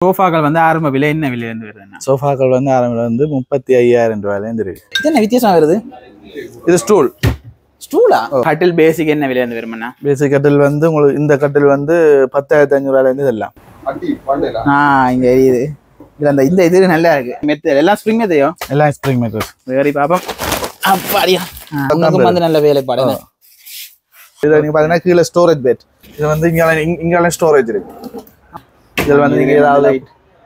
சோஃபாக்கள் வந்து ஆரம்ப விலை என்ன விலையிலிருந்து வருதுன்னா? சோஃபாக்கள் வந்து ஆரம்பில் வந்து 35,000 ரூபாயிலேருந்து இருக்கு. இது என்ன வித்தியாசம் வருது? இது ஸ்டூல். ஸ்டூலா? கட்டில் பேசிக் என்ன விலையிலிருந்து வருமாண்ணா? பேசிக் கட்டில் வந்து உங்களுக்கு இந்த கட்டில் வந்து 10,500 ரூபாயிலேருந்து இதெல்லாம். இங்க எரியுது. இதுல அந்த இந்த இது நல்லா இருக்கு. மெத்தட் எல்லாம் ஸ்ப்ரிங் மெத்தையோ? எல்லாம் ஸ்ப்ரிங் மேக்கர்ஸ். வேறு பாப்போம். அப்படியா? உங்களுக்கு வந்து நல்ல வேலைப்பாடு. இது நீங்க பாத்தீங்கன்னா கீழே ஸ்டோரேஜ் பெட். இது வந்து இங்க ஸ்டோரேஜ் இருக்கு. இதில் வந்து நீங்க ஏதாவது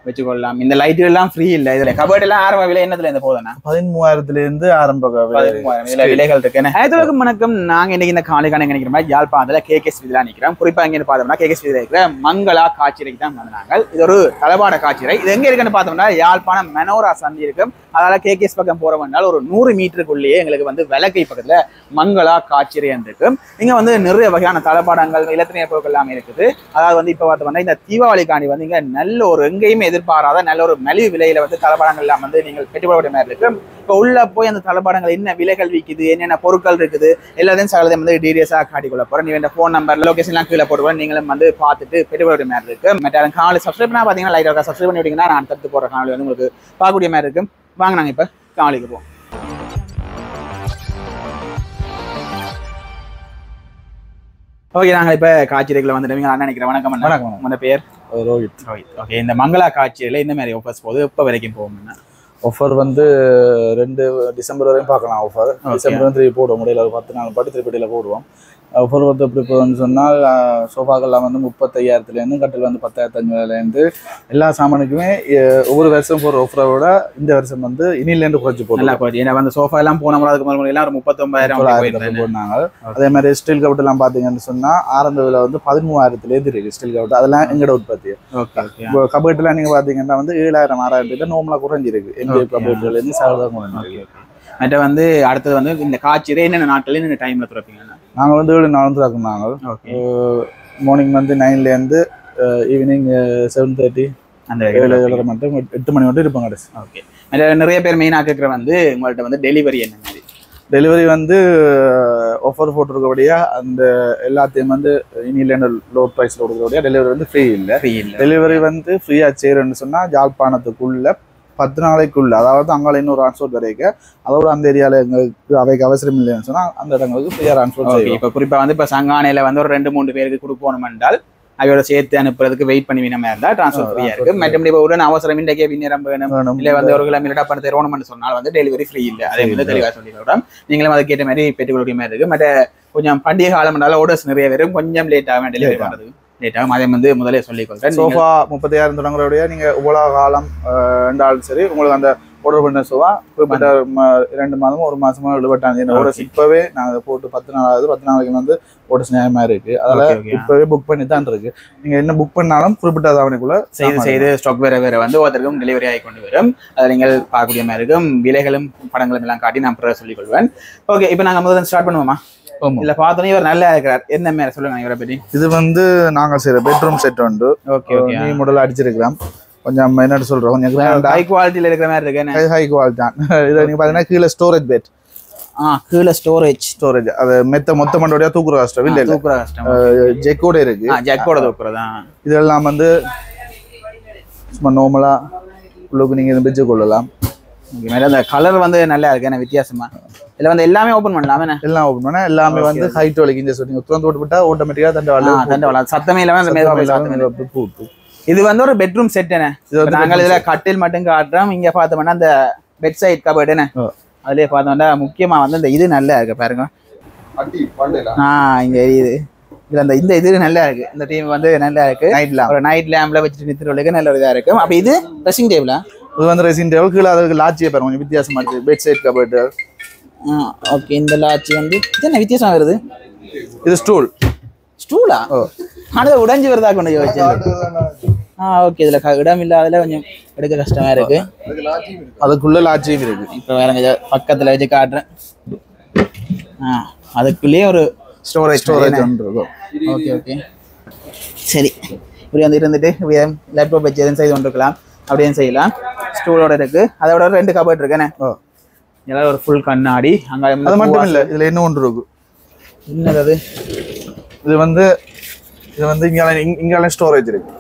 வச்சுக்கொள்ளலாம். இந்த லைட்டு எல்லாம் ஃப்ரீ இல்ல. இதுல கபோர்ட் எல்லாம் ஆரம்ப விலை என்னதுல இருந்து போகுதுன்னா 13,000 ஆரம்ப விலைகள் இருக்கு. அனைவருக்கும் வணக்கம். நாங்க இன்னைக்கு இந்த காலைக்கான நினைக்கிற மாதிரி யாழ்ப்பாணத்துல கேகேஎஸ் வீதியில நிக்கிறோம். குறிப்பா இங்க பார்த்தோம்னா கேகேஎஸ் வீதியில இருக்கிற மங்களா காட்சியறைக்கு தான் வந்தாங்க. இது ஒரு தளபாட காட்சியறை. இது எங்க இருக்குன்னு பார்த்தோம்னா யாழ்ப்பாணம் மெனோரா சந்தி இருக்கும். அதால கேகேஎஸ் பக்கம் போறவங்கனால ஒரு 100 மீட்டருக்குள்ளேயே எங்களுக்கு வந்து விளக்கை பக்கத்துல மங்களா காட்சியறை இருக்கு. இங்க வந்து நிறைய வகையான தளபாடங்கள் இலத்திரைய பொருட்கள் எல்லாமே இருக்குது. அதாவது வந்து இப்ப பார்த்தோம்னா இந்த தீபாவளிக்காண்டி வந்து இங்க நல்ல ஒரு எங்கேயுமே எதிர்பாராத நல்ல ஒரு மலிவு விலையில வந்து தளபாடங்கள் எல்லாம் வந்து நீங்கள் பெற்றுக்கொள்ள மாதிரி இருக்கு. இப்போ உள்ள போய் அந்த தளபாடங்கள் என்ன விலைகள் விற்குது, என்னென்ன பொருட்கள் இருக்குது, எல்லாத்தையும் சகலத்தையும் வந்து டீடைல்ஸா காட்டிக்கொள்ள போறேன். நீங்க ஃபோன் நம்பர் லொகேஷன் எல்லாம் கீழே போடுவோம். நீங்களும் வந்து பார்த்துட்டு பெற்றுக்கொள்ள மாதிரி இருக்கு. மற்ற காலை சப்ஸ்கிரைப் பண்ணா பாத்தீங்கன்னா லைக் சப்ஸ்கிரைப் பண்ணி விட்டீங்கன்னா நான் தடுத்து போற காணொலி வந்து உங்களுக்கு பார்க்கக்கூடிய மாதிரி இருக்கு. வாங்க நாங்க இப்ப காலைக்கு போவோம். ஓகே, நாங்கள் இப்போ காட்சியறைகளை வந்துட்டு நான் நினைக்கிறேன். வணக்கம். வணக்கம். உங்களோட பேர்? ரோஹித். ஓகே, இந்த மங்களா காட்சியறையில் இந்த மாதிரி ஆஃபர்ஸ் போகுது, எப்போ வரைக்கும் போகும்னா? ஆஃபர் வந்து 2 டிசம்பர் வரையும் பார்க்கலாம். ஆஃபர் டிசம்பர் வந்து போடுவோம், முடியல ஒரு 10 நாள் பட்டு திருப்பட்டியில் போடுவோம். ஆஃபர் வந்து எப்படி போகுதுன்னு சொன்னால் சோஃபாக்கெல்லாம் வந்து 35,000 கட்டில் வந்து 10,500 எல்லா சாமானுக்குமே ஒவ்வொரு வருஷம் போகிற ஆஃபரை விட இந்த வருஷம் வந்து இனிலேருந்து குறைச்சி போடலாம். ஏன்னா வந்து சோஃபா எல்லாம் போன முறை எல்லாம் ஒரு 39,000 போனாங்க. அதே மாதிரி ஸ்டீல் கவுட் எல்லாம் பார்த்தீங்கன்னு சொன்னால் ஆரம்ப விலை வந்து 13,000 இருக்கு ஸ்டீல் கவுட். அதெல்லாம் எங்களோட உற்பத்தி. இப்போ கபோர்ட்லாம் நீங்கள் பார்த்தீங்கன்னா வந்து 7,000 6,000 நோம்பலாக குறைஞ்சிருக்கு. எங்கள் கபோர்ட்லேருந்து சாதாரண குறைஞ்சிருக்கு. மற்ற வந்து அடுத்தது வந்து இந்த காட்சியறை என்னென்ன நாட்கள் என்னென்ன டைமில் திறப்பீங்க? நாங்கள் வந்து 7 நாள் திறக்கும். நாங்கள் மார்னிங் வந்து 9லேருந்து ஈவினிங் 7:30 அந்த 7 மட்டும் 8 மணி மட்டும் இருப்பாங்க. ஓகே, நிறைய பேர் மெயினாக கேட்குற வந்து உங்கள்கிட்ட வந்து டெலிவரி என்ன மாதிரி? டெலிவரி வந்து ஆஃபர் போட்டிருக்கபடியா அந்த எல்லாத்தையும் வந்து இனிலேருந்து லோ ப்ரைஸில் கொடுக்குறபடியா டெலிவரி வந்து ஃப்ரீ இல்லை. டெலிவரி வந்து ஃப்ரீயாக செய்கிறேன்னு சொன்னால் யாழ்ப்பாணத்துக்குள்ள 10 நாளைக்குள்ள, அதாவது அங்கே இன்னொரு டிரான்ஸ்போர்ட் வரைக்கும் அதோட அந்த ஏரியாவில் எங்களுக்கு அவைக்கு அவசரம் இல்லைன்னு சொன்னால் அந்த இடங்களுக்கு ஃப்ரீயாக டிரான்ஸ்போர்ட் செய்யும். இப்போ குறிப்பாக வந்து இப்போ சங்கானையில் வந்து ஒரு 2-3 பேருக்கு கொடுக்கணும் என்றால் அவையோட சேர்த்து அனுப்புறதுக்கு வெயிட் பண்ணி நம்ம இருந்தால் டிரான்ஸ்போர்ட் ஃப்ரீயாக இருக்குது. மற்றபடி இப்போ உடனே அவசரம் இன்றைக்கே பின்னரம் வேணும் இல்லை வந்து ஒரு கிலோமீட்டர் பண்ண தருவணும்னு சொன்னால் வந்து டெலிவரி ஃப்ரீ இல்லை. அதே வந்து தெளிவாக சொல்லிவிடும். நீங்களும் அதை கேட்ட மாதிரி பெற்றுக்கொள்ள மாதிரி இருக்குது. மற்ற கொஞ்சம் பண்டிகை காலம் என்றாலும் ஆர்டர்ஸ் நிறைய வரும், கொஞ்சம் லேட் ஆகும் டெலிவரி பண்ணுறது. லேட்டாகும். அதே வந்து முதலே சொல்லிக்கொள்கிறேன். சோஃபா 30,000 தொடங்குறோடைய நீங்கள் இவ்வளோ காலம் ரெண்டாலும் சரி உங்களுக்கு அந்த ஆர்டர் பண்ண சோஃபா குறிப்பிட்ட 2 மாதமோ 1 மாதமோ விடுபட்டாங்க. ஆர்டர்ஸ் இப்போவே நாங்கள் போட்டு 10 நாள் ஆகுது. 10 நாளைக்கு வந்து ஆர்டர்ஸ் நியாயமாக இருக்குது. அதில் இப்போவே புக் பண்ணி தான் இருக்குது. நீங்கள் என்ன புக் பண்ணாலும் குறிப்பிட்ட தவணைக்குள்ளே செய்து ஸ்டாக் வேறு வந்து ஒருத்தருக்கும் டெலிவரி ஆகி கொண்டு வரும். அதை நீங்கள் பார்க்கக்கூடிய மாதிரி இருக்கும். விலைகளும் படங்களும் எல்லாம் காட்டி நான் பிறகு சொல்லிக் கொள்வேன். ஓகே, இப்போ நாங்கள் முதல்ல ஸ்டார்ட் பண்ணுவோமா? இல்ல பார்த்தோன்னே இவர் நல்லா இருக்கிறார். என்ன மேல சொல்லுங்க இவரை பற்றி. இது வந்து நாங்கள் செய்கிற பெட்ரூம் செட் உண்டு. ஓகே, நீ மாடல் அடிச்சிருக்கிறோம். கொஞ்சம் என்ன சொல்கிறோம், கொஞ்சம் ஹை குவாலிட்டியில் இருக்கிற மாதிரி இருக்கு. ஹை குவாலிட்டி தான். இதை நீங்கள் பார்த்தீங்கன்னா கீழே ஸ்டோரேஜ் பெட். கீழே ஸ்டோரேஜ் அது மொத்த மண்டோடைய தூக்குற கஷ்டம் இல்லை. தூக்குற கஷ்டம் ஜெக்கோட இருக்கு. ஜெக்கோட தூக்குறதான். இதெல்லாம் வந்து சும்மா நார்மலா உள்ளுக்கு நீங்க இதை பெஞ்சு கொள்ளலாம். அந்த கலர் வந்து நல்லா இருக்கு. என்ன வித்தியாசமா இதுல வந்து எல்லாமே ஓபன் பண்ணலாமே? எல்லாம் ஓபன் பண்ணா எல்லாமே வந்து ஹைட் வலிக்கு இந்த சொன்னீங்க திறந்து போட்டு விட்டா ஆட்டோமேட்டிக்கா தண்டவாளம் சத்தமே இல்லாம அந்த மேல பூட்டு. இது வந்து ஒரு பெட்ரூம் செட். என்ன நாங்கள் இதுல கட்டில் மட்டும் காட்டுறோம். இங்க பார்த்தோம்னா அந்த பெட் சைட் கபோர்ட் என்ன அதுலயே பார்த்தோம்னா முக்கியமா வந்து இந்த இது நல்லா இருக்கு பாருங்க. இங்க எரியுது. இதுல அந்த இந்த இது நல்லா இருக்கு. இந்த டீம் வந்து நல்லா இருக்கு. நைட் லேம்ப்ல வச்சுட்டு நிறுத்துறதுக்கு நல்ல ஒரு இதா இருக்கு. அப்ப இது ட்ரெஸ்ஸிங் டேபிளா? இது வந்து ட்ரெஸ்ஸிங் டேபிள். கீழே அதுக்கு லாட்சியை பாருங்க, கொஞ்சம் வித்தியாசமா இருக்கு. Bed side cupboard. ஓகே, இந்த லாட்சி வந்து என்ன வித்தியாசம் வருது? இது ஸ்டூலா? ஆனா உடைஞ்சு வருதா கொண்டு வச்சேன். ஓகே, இதுல இடம் இல்லாததுல கொஞ்சம் எடுக்க கஷ்டமா இருக்கு. அதுக்குள்ள லாட்சியும் இருக்கு. இப்ப வேற பக்கத்துல வச்சு காட்டுறேன். அதுக்குள்ளேயே ஒரு ஸ்டோரேஜ் ஒன்று இருக்கும். ஓகே ஓகே, சரி. இப்படி வந்து இருந்துட்டு இப்படி லேப்டாப் வச்சு எதுவும் செய்து கொண்டிருக்கலாம். அப்படியே செய்யலாம். ஸ்டூலோட இருக்கு. அதோட 2 கபோர்ட் இருக்குண்ணே. இதெல்லாம் ஒரு ஃபுல் கண்ணாடி. அங்க அது மட்டும் இல்லை, இதுல என்ன ஒன்று இருக்கு. என்னது அது? இது வந்து இங்கே ஸ்டோரேஜ் இருக்கு.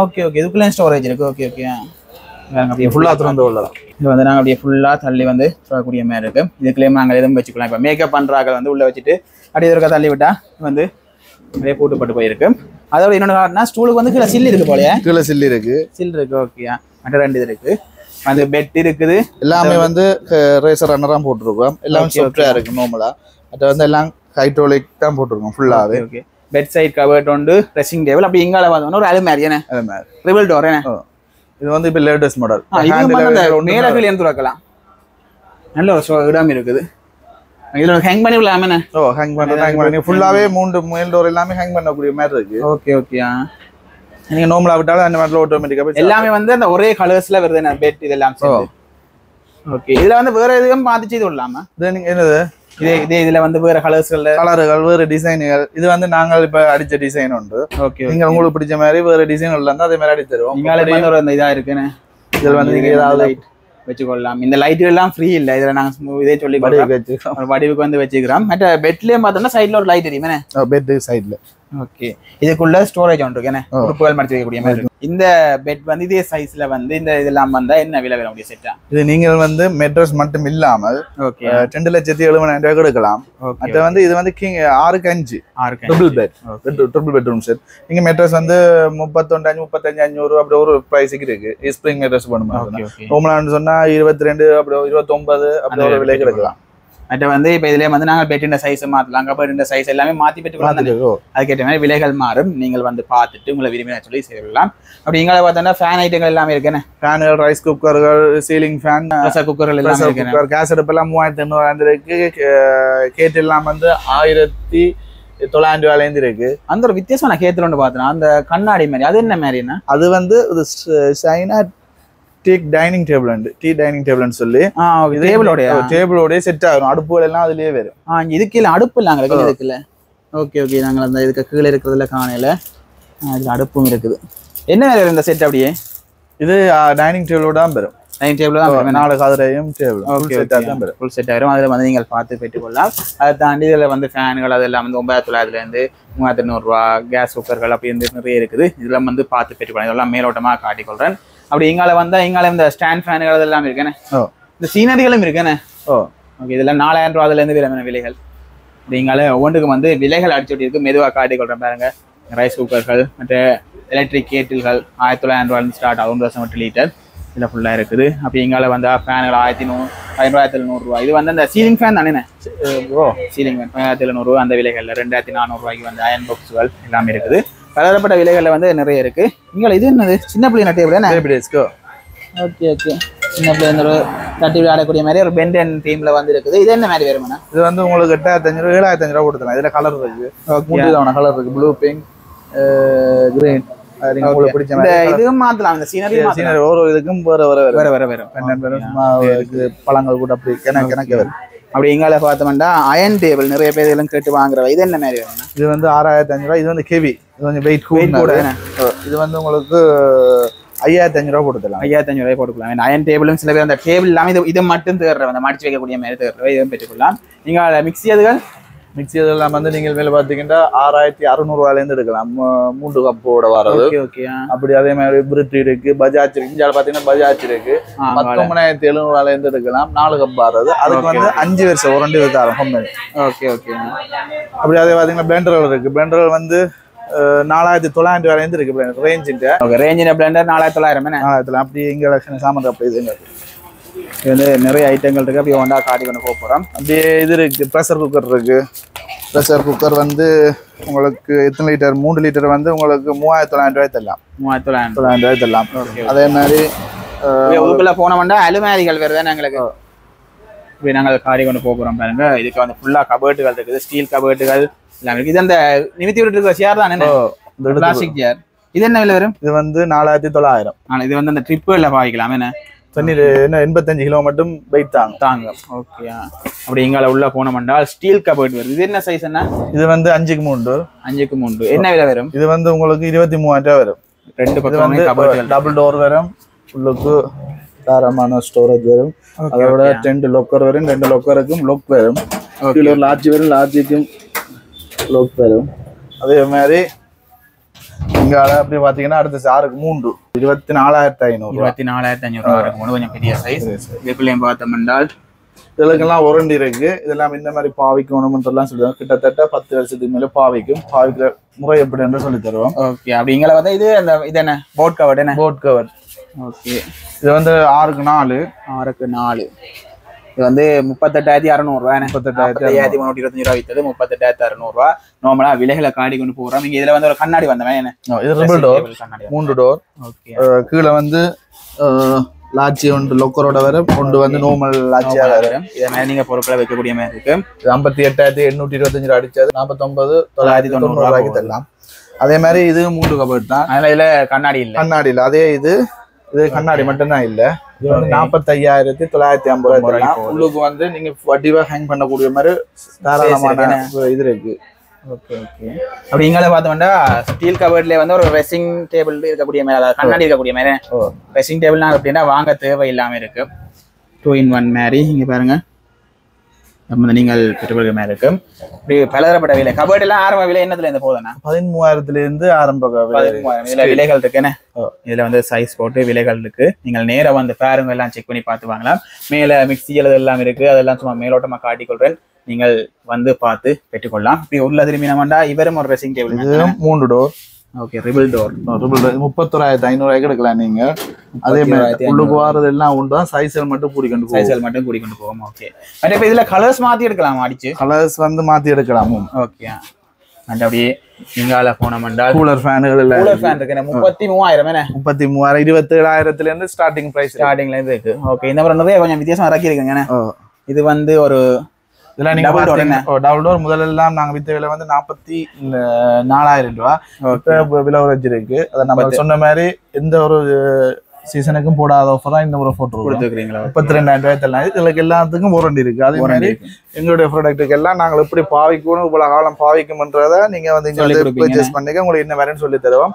ஓகே ஓகே இதுக்குள்ள ஸ்டோரேஜ் இருக்கு ஓகே ஓகே அப்படியே ஃபுல்லா திறந்து உள்ளலாம் இது வந்து நாங்கள் அப்படியே ஃபுல்லாக தள்ளி வந்து தரக்கூடிய மாதிரி இருக்கு இதுக்குள்ளேயே நாங்கள் எதுவும் வச்சுக்கலாம் இப்போ மேக்கப் பண்ணுறாங்க வந்து உள்ளே வச்சுட்டு அப்படியே இருக்க தள்ளி விட்டா வந்து அப்படியே போட்டுப்பட்டு போயிருக்கு அதோட இன்னொன்று ஸ்டூலுக்கு வந்து கீழே சில்லு இருக்கு போலயே கீழே சில்லு இருக்கு ஓகே மற்ற 2 இது இருக்கு அந்த பெட் இருக்குது எல்லாமே வந்து ரேசர் ரன்னராக போட்டிருக்கோம் எல்லாமே சாஃப்ட்வேர் இருக்கு நார்மலா அது வந்து எல்லாம் ஹைட்ரோலிக் தான் போட்டிருக்கோம் ஃபுல்லாவே ஓகே பெட் சைட் கவர்ட் உண்டு ட்ரெஸ்ஸிங் டேபிள் அப்படி இங்கால வந்து ஒரு அலுமாரி என்ன அலுமாரி ட்ரிபிள் டோர் என்ன இது வந்து இப்போ லேட்டஸ்ட் மாடல் மேலகள் எந்த வைக்கலாம் நல்ல ஒரு இடம் இருக்குது இதுல ஹேங் பண்ணி விடலாமே ஹேங் பண்ணி ஃபுல்லாவே 3 மேல் டோர் எல்லாமே ஹேங் பண்ணக்கூடிய மாதிரி இருக்கு ஓகே ஓகே நீங்க நார்மலா விட்டாலும் அந்த மாதிரி ஆட்டோமேட்டிக்கா எல்லாமே வந்து அந்த ஒரே கலர்ஸ்ல வருது பெட் இதெல்லாம் ஓகே இதுல வந்து வேற எதுவும் பாதிச்சு இது இல்லாம என்னது இதுல வந்து வேற கலர்கள் வேற டிசைன்கள் இது வந்து நாங்கள் இப்ப அடிச்ச டிசைன் உண்டு ஓகே நீங்க உங்களுக்கு பிடிச்ச மாதிரி வேற டிசைன்கள் இருந்தா அதே மாதிரி அடிச்சு தருவோம் நீங்க ஒரு இதா இருக்குன்னு இதுல வந்து நீங்க ஏதாவது லைட் வச்சுக்கொள்ளலாம் இந்த லைட் எல்லாம் ஃப்ரீ இல்ல இதுல நாங்க இதே சொல்லி வடிவுக்கு வந்து வச்சுக்கிறோம் மற்ற பெட்லயே பார்த்தோம்னா சைட்ல ஒரு லைட் எரியுமே பெட் சைட்ல ஓகே இதுக்குள்ள ஸ்டோரேஜ் ஒன்று இருக்கு என்ன உறுப்புகள் மடிச்சு வைக்கக்கூடிய மாதிரி இருக்கு இந்த பெட் வந்து இதே சைஸ்ல வந்து இந்த இதெல்லாம் வந்தா என்ன விலை வர முடியும் செட்டா இது நீங்கள் வந்து மெட்ரஸ் மட்டும் இல்லாமல் ஓகே 2,70,000 எடுக்கலாம் அது வந்து இது வந்து king 6x5 triple bedroom set நீங்க மெட்ரஸ் வந்து 35,500 அப்படி ஒரு பிரைஸுக்கு இருக்கு ஸ்ப்ரிங் மெட்ரஸ் பண்ணுமா ஹோம்லான்னு சொன்னா 22 அப்படி 29 அப்படி ஒரு விலைக்கு எடுக்கலாம் மற்ற வந்து இப்போ இதுலேயே வந்து நாங்கள் பெட்டின் சைஸ் மாற்றலாம் கபடின் சைஸ் எல்லாமே மாற்றி பெற்றுக்கலாம் அதுக்கேற்ற மாதிரி விலைகள் மாறும் நீங்கள் வந்து பார்த்துட்டு உங்களை விரும்பின சொல்லி செய்யலாம் அப்படி இங்கே பார்த்தோன்னா ஃபேன் ஐட்டங்கள் எல்லாமே இருக்குன்னு ஃபேன்கள் ரைஸ் குக்கர்கள் சீலிங் ஃபேன் ப்ரெஷர் குக்கர்கள் எல்லாமே இருக்கு கேஸ் அடுப்பெல்லாம் 3,800 இருக்கு கேட் எல்லாம் வந்து 1,900 இருக்கு அந்த ஒரு வித்தியாசமான கேத்துல ஒன்று பார்த்தோன்னா அந்த கண்ணாடி மாதிரி அது என்ன மாதிரின்னா அது வந்து சைனா டைனிங் டேபிள் சொல்லி டேபிளோட செட் ஆகும் அடுப்புகள் எல்லாம் அதுலயே வரும் இதுக்கு இல்ல அடுப்பு இல்ல இருக்குல்ல ஓகே ஓகே நாங்கள் அந்த இதுக்கு கீழே இருக்கிறதுல காணையில இதுல அடுப்பும் இருக்குது என்ன வேலை இந்த செட் அப்படியே இது டைனிங் டேபிளோட தான் வரும் டைனிங் டேபிள் தான் 4 கதிரையும் டேபிள் ஃபுல் செட் ஆயிரும் அதில் வந்து நீங்கள் பார்த்து பெற்றுக்கொள்ளலாம் அதை தாண்டி இதில் வந்து ஃபேன்கள் அதெல்லாம் வந்து 9,900 3,800 கேஸ் குக்கர்கள் அப்படி வந்து நிறைய இருக்குது இதெல்லாம் வந்து பார்த்து பெற்றுக்கொள்ளலாம் இதெல்லாம் மேலோட்டமாக காட்டிக்கொள்றேன் அப்படி இங்கால வந்தா இங்கால இந்த ஸ்டாண்ட் ஃபேனுகள் அதெல்லாம் இருக்கேனே இந்த சீனரிகளும் இருக்கேனே ஓகே இதெல்லாம் 4,000 ரூபாயில இருந்து விலையான விலைகள் அப்படி இங்கால ஒவ்வொன்றுக்கு வந்து விலைகள் அடிச்சுட்டு இருக்கு மெதுவாக காட்டிக்கொள்றேன் பாருங்க ரைஸ் குக்கர்கள் மற்ற எலக்ட்ரிக் கேட்டில்கள் 1,900 ரூபாயிலிருந்து ஸ்டார்ட் ஆகும் 1.8 லிட்டர் இதில் ஃபுல்லாக இருக்குது அப்படி இங்கால வந்து ஃபேனுகள் 1,700 இது வந்து அந்த சீலிங் ஃபேன் தானே சீலிங் ஃபேன் 1,700 அந்த விலைகளில் 2,400 ரூபாய்க்கு வந்து அயன் பாக்ஸுகள் எல்லாமே இருக்குது பலதரப்பட்ட விலைகளில் வந்து நிறைய இருக்கு இங்கே இது என்னது சின்ன பிள்ளைங்க டேபிள் ஓகே ஓகே சின்ன பிள்ளை ஒரு தட்டி விளையாடக்கூடிய மாதிரி ஒரு பெண்டன் தீம்ல வந்து இருக்குது இது என்ன மாதிரி வருமானா இது வந்து உங்களுக்கு 8,500 7,500 கொடுத்தலாம் இதுல கலர் இருக்கு 3 கலர் இருக்கு ப்ளூ பிங்க் கிரீன் உங்களுக்கு பிடிச்ச மாதிரி இதுவும் மாத்தலாம் இந்த சீனரி ஒரு இதுக்கும் வேற பழங்கள் கூட அப்படி கணக்கு வரும் அப்படி இங்கால பார்த்தோம்னா அயன் டேபிள் நிறைய பேர் இதெல்லாம் கேட்டு வாங்குறவ இது என்ன மாதிரி வரும்னா இது வந்து 6,500 இது வந்து ஹெவி இது கொஞ்சம் வெயிட் கூட இது வந்து உங்களுக்கு 5,500 கொடுத்துலாம் 5,500 போட்டுக்கலாம் அயன் டேபிளும் சில பேர் அந்த டேபிள் இல்லாமல் இது மட்டும் தேடுறோம் அந்த மாற்றி வைக்கக்கூடிய மாதிரி தேடுறோம் இதுவும் பெற்றுக்கொள்ளலாம் நீங்கள் மிக்சி அதெல்லாம் வந்து நீங்கள் மேல பாத்தீங்கன்னா 6,600 ரூபாயிலேருந்து எடுக்கலாம் 3 கப்போட வரது அப்படி அதே மாதிரி பிரிட் இருக்கு பஜாஜ் இருக்கு இந்தியாவில் பாத்தீங்கன்னா பஜாஜ் இருக்கு 19,700 ரூபாயிலேருந்து எடுக்கலாம் 4 கப் வர்றது அதுக்கு வந்து 5 வருஷம் வாரண்டி தரோம் ஓகே ஓகே அப்படி அதே பாத்தீங்கன்னா பிளெண்டர்கள் இருக்கு பிளெண்டர்கள் வந்து 4,900 ரூபாயிலேருந்து இருக்கு ரேஞ்சின் பிளெண்டர் 4,900 அப்படி இங்க சாமான் அப்படி இதுங்க இது வந்து நிறைய ஐட்டங்கள் இருக்கு அப்படியே ஒன்றா காட்டி கொண்டு போக போகிறோம் அப்படியே இது இருக்கு ப்ரெஷர் குக்கர் இருக்கு ப்ரெஷர் குக்கர் வந்து உங்களுக்கு எத்தனை லிட்டர் 3 லிட்டர் வந்து உங்களுக்கு 3,900 ரூபாய் தரலாம் 3,900 ரூபாய் தரலாம் அதே மாதிரி உங்களுக்குள்ள போன வேண்டா அலுமாரிகள் வேறு தான் எங்களுக்கு இப்படி நாங்கள் காடி கொண்டு போக போகிறோம் பாருங்க இதுக்கு வந்து ஃபுல்லாக கபர்ட்டுகள் இருக்குது ஸ்டீல் கபர்ட்டுகள் எல்லாம் இருக்குது இது அந்த நிமித்தி விட்டு இருக்கிற சேர் தான் பிளாஸ்டிக் சேர் இது என்ன விலை வரும் இது வந்து 4,900 இது வந்து அந்த ட்ரிப்புகளில் பாவிக்கலாம் என்ன தண்ணீர் என்ன 85 கிலோ மட்டும் வெயிட் தாங்க ஓகே அப்படி இங்கால உள்ள போனோம்னால் ஸ்டீல் கபர்ட் வருது இது என்ன சைஸ் என்ன இது வந்து 5x3 என்ன விலை வரும் இது வந்து உங்களுக்கு 23,000 ரூபாய் வரும் 2 பக்கம் கபர்ட் டபுள் டோர் வரும் உள்ளுக்கு தாராளமான ஸ்டோரேஜ் வரும் அதோட 2 லொக்கர் வரும் 2 லொக்கருக்கும் லொக் வரும் கீழே லார்ஜ் வரும் லார்ஜுக்கும் லொக் வரும் அதே மாதிரி இங்க அப்படி பாத்தீங்கன்னா அடுத்த சாருக்கு 3 24,500 24,500 இருக்கும். கொஞ்சம் பெரிய சைஸ். இதுக்குள்ளேயும் பார்த்தோம் என்றால் இதெல்லாம் உரண்டி இருக்கு. இதெல்லாம் இந்த மாதிரி பாவிக்கணும்ன்றலாம் சொல்லுவாங்க. கிட்டத்தட்ட 10 வருஷத்துக்கு மேல பாவிக்கிற முறை எப்படி என்று சொல்லி தருவோம். ஓகே, அப்படி இங்கே வந்து இது அந்த இது என்ன போட் கவர் என்ன போட் கவர். ஓகே, இது வந்து 6க்கு 4 இது வந்து 38,600 38,325 ரூபா வித்தது 38,600. நார்மலா விலைகளை காடி கொண்டு போறோம். இங்க இதுல வந்து ஒரு கண்ணாடி வந்தவன் என்ன இது ரிபிள் டோர் 3 டோர். ஓகே, கீழே வந்து லாட்சி ஒன்று லொக்கரோட வர கொண்டு வந்து நார்மல் லாட்சியா வரும். இதை மாதிரி நீங்க பொருட்களை வைக்கக்கூடிய மாதிரி இருக்கு. 58,825 ரூபா அடிச்சது 49,990 ரூபாய்க்கு தரலாம். அதே மாதிரி இது 3 கபோர்ட் தான். அதனால இதுல கண்ணாடி இல்ல. அதே இது கண்ணாடி மட்டும்தான் இல்ல. இது வந்து 45,950 ரூபாய். உள்ளுக்கு வந்து நீங்க வடிவா ஹேங் பண்ணக்கூடிய மாதிரி தாராளமான இது இருக்கு. ஓகே ஓகே, அப்படி இங்கே பார்த்தோம்னா ஸ்டீல் கபோர்ட்ல வந்து ஒரு ரெசிங் டேபிள் இருக்கக்கூடிய மாதிரி, அதாவது கண்ணாடி இருக்கக்கூடிய மாதிரி ரெசிங் டேபிள்னா அப்படின்னா வாங்க தேவை இல்லாம இருக்கு. 2 in 1 மாதிரி இங்க பாருங்க நம்ம நீங்கள் பெற்றுக்கொள்கிற மாதிரி இருக்கு. இப்படி பலதரப்பட்ட விலை கபோர்ட் எல்லாம் ஆரம்ப விலை என்னதுல இருந்து போதுன்னா 13,000 இருந்து ஆரம்ப 13,000. இதுல விலைகள் இருக்குன்னு இதுல வந்து சைஸ் போட்டு விலைகள் இருக்கு. நீங்கள் நேரம் வந்து பாருங்க, எல்லாம் செக் பண்ணி பார்த்து வாங்கலாம். மேல மிக்சி எல்லாம் இருக்கு, அதெல்லாம் சும்மா மேலோட்டமா காட்டிக்கொள்றேன். நீங்கள் வந்து பார்த்து பெற்றுக்கொள்ளலாம். இப்படி உள்ள திரும்பி நம்மண்டா இவரும் ஒரு dressing table 3 door. Okay, ரிபிள் door 31,500 ரூபாய்க்கு எடுக்கலாம் நீங்க. அதே மாதிரி உள்ளுக்கு வாரது எல்லாம் உண்டு தான். சைஸ்கள் மட்டும் கூடி கொண்டு போவோம். ஓகே, பட் இப்போ இதுல கலர்ஸ் மாத்தி எடுக்கலாமா? அடிச்சு கலர்ஸ் வந்து மாத்தி எடுக்கலாம். ஓகே, அண்ட் அப்படியே இங்கால போனோம்னால் கூலர் ஃபேனுகள் இல்ல. கூலர் ஃபேன் இருக்கு 33,000 என்ன 33,000 27,000 இருந்து ஸ்டார்டிங்ல இருந்து இருக்கு. ஓக்கே, இந்த மாதிரி நிறைய கொஞ்சம் வித்தியாசம் இறக்கி இருக்குங்க. இது வந்து ஒரு இதெல்லாம் நீங்க டபுள் டோர் முதலெல்லாம் நாங்க வித்த விலை வந்து 44,000 ரூபாய். இப்ப விலை இருக்கு. அதை நம்ம சொன்ன மாதிரி எந்த ஒரு சீசனுக்கும் போடாத ஆஃபர் தான் இந்த முறை போட்டு கொடுத்துருக்கீங்களா? 32,000 ரூபாய் தரலாம். இதுக்கு எல்லாத்துக்கும் வாரண்டி இருக்கு. அதே மாதிரி எங்களுடைய ப்ராடக்ட்டுக்கு எல்லாம் நாங்கள் எப்படி பாவிக்கணும், இவ்வளவு காலம் பாவிக்கும்ன்றதை நீங்க வந்து இங்க பர்ச்சேஸ் பண்ணிக்க உங்களுக்கு என்ன வேறேன்னு சொல்லி தருவோம்.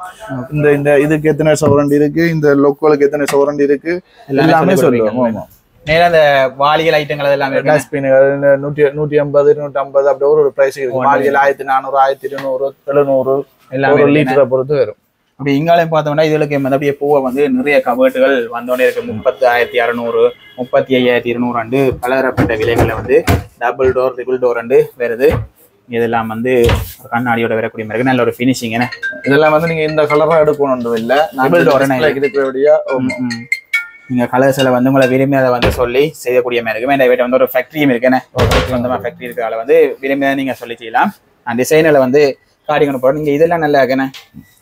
இந்த இதுக்கு எத்தனை வாரண்டி இருக்கு, இந்த லோக்கலுக்கு எத்தனை வாரண்டி இருக்கு எல்லாமே சொல்லுவோம். நேரா அந்த வாளிகள் ஐட்டங்கள் எல்லாம் டஸ்ட்பின்கள் 150 250 அப்படி ஒரு பிரைஸ் இருக்கு. வாளிகள் 1,400 1,200 700 எல்லாம் ஒரு லிட்டரை பொறுத்து வரும். அப்படி இங்காலையும் பார்த்தோம்னா இதுக்கு அப்படியே பூவை வந்து நிறைய கபோர்டுகள் வந்தோடனே இருக்கு. 30,600 35,200 பலதரப்பட்ட விலைகளை வந்து டபுள் டோர் ட்ரிபிள் டோர் வருது. இதெல்லாம் வந்து கண்ணாடியோட வரக்கூடிய மாதிரி நல்ல ஒரு ஃபினிஷிங். என்ன இதெல்லாம் வந்து நீங்க இந்த கலரா எடுக்கணும் இல்ல, டபுள் டோர் இருக்கிறபடியா நீங்க கலர்ஸ்ல வந்து உங்களை விரும்பி அதை வந்து சொல்லி செய்யக்கூடிய மாதிரி இருக்கு. இந்த வீட்டை வந்து ஒரு ஃபேக்டரியும் இருக்குன்னு சொந்தமா ஃபேக்டரி இருக்கிறதால வந்து விரும்பி நீங்க சொல்லி செய்யலாம். அந்த டிசைனில் வந்து காட்டிக்கணும் போறோம். நீங்க இதெல்லாம் நல்லா இருக்குன்னு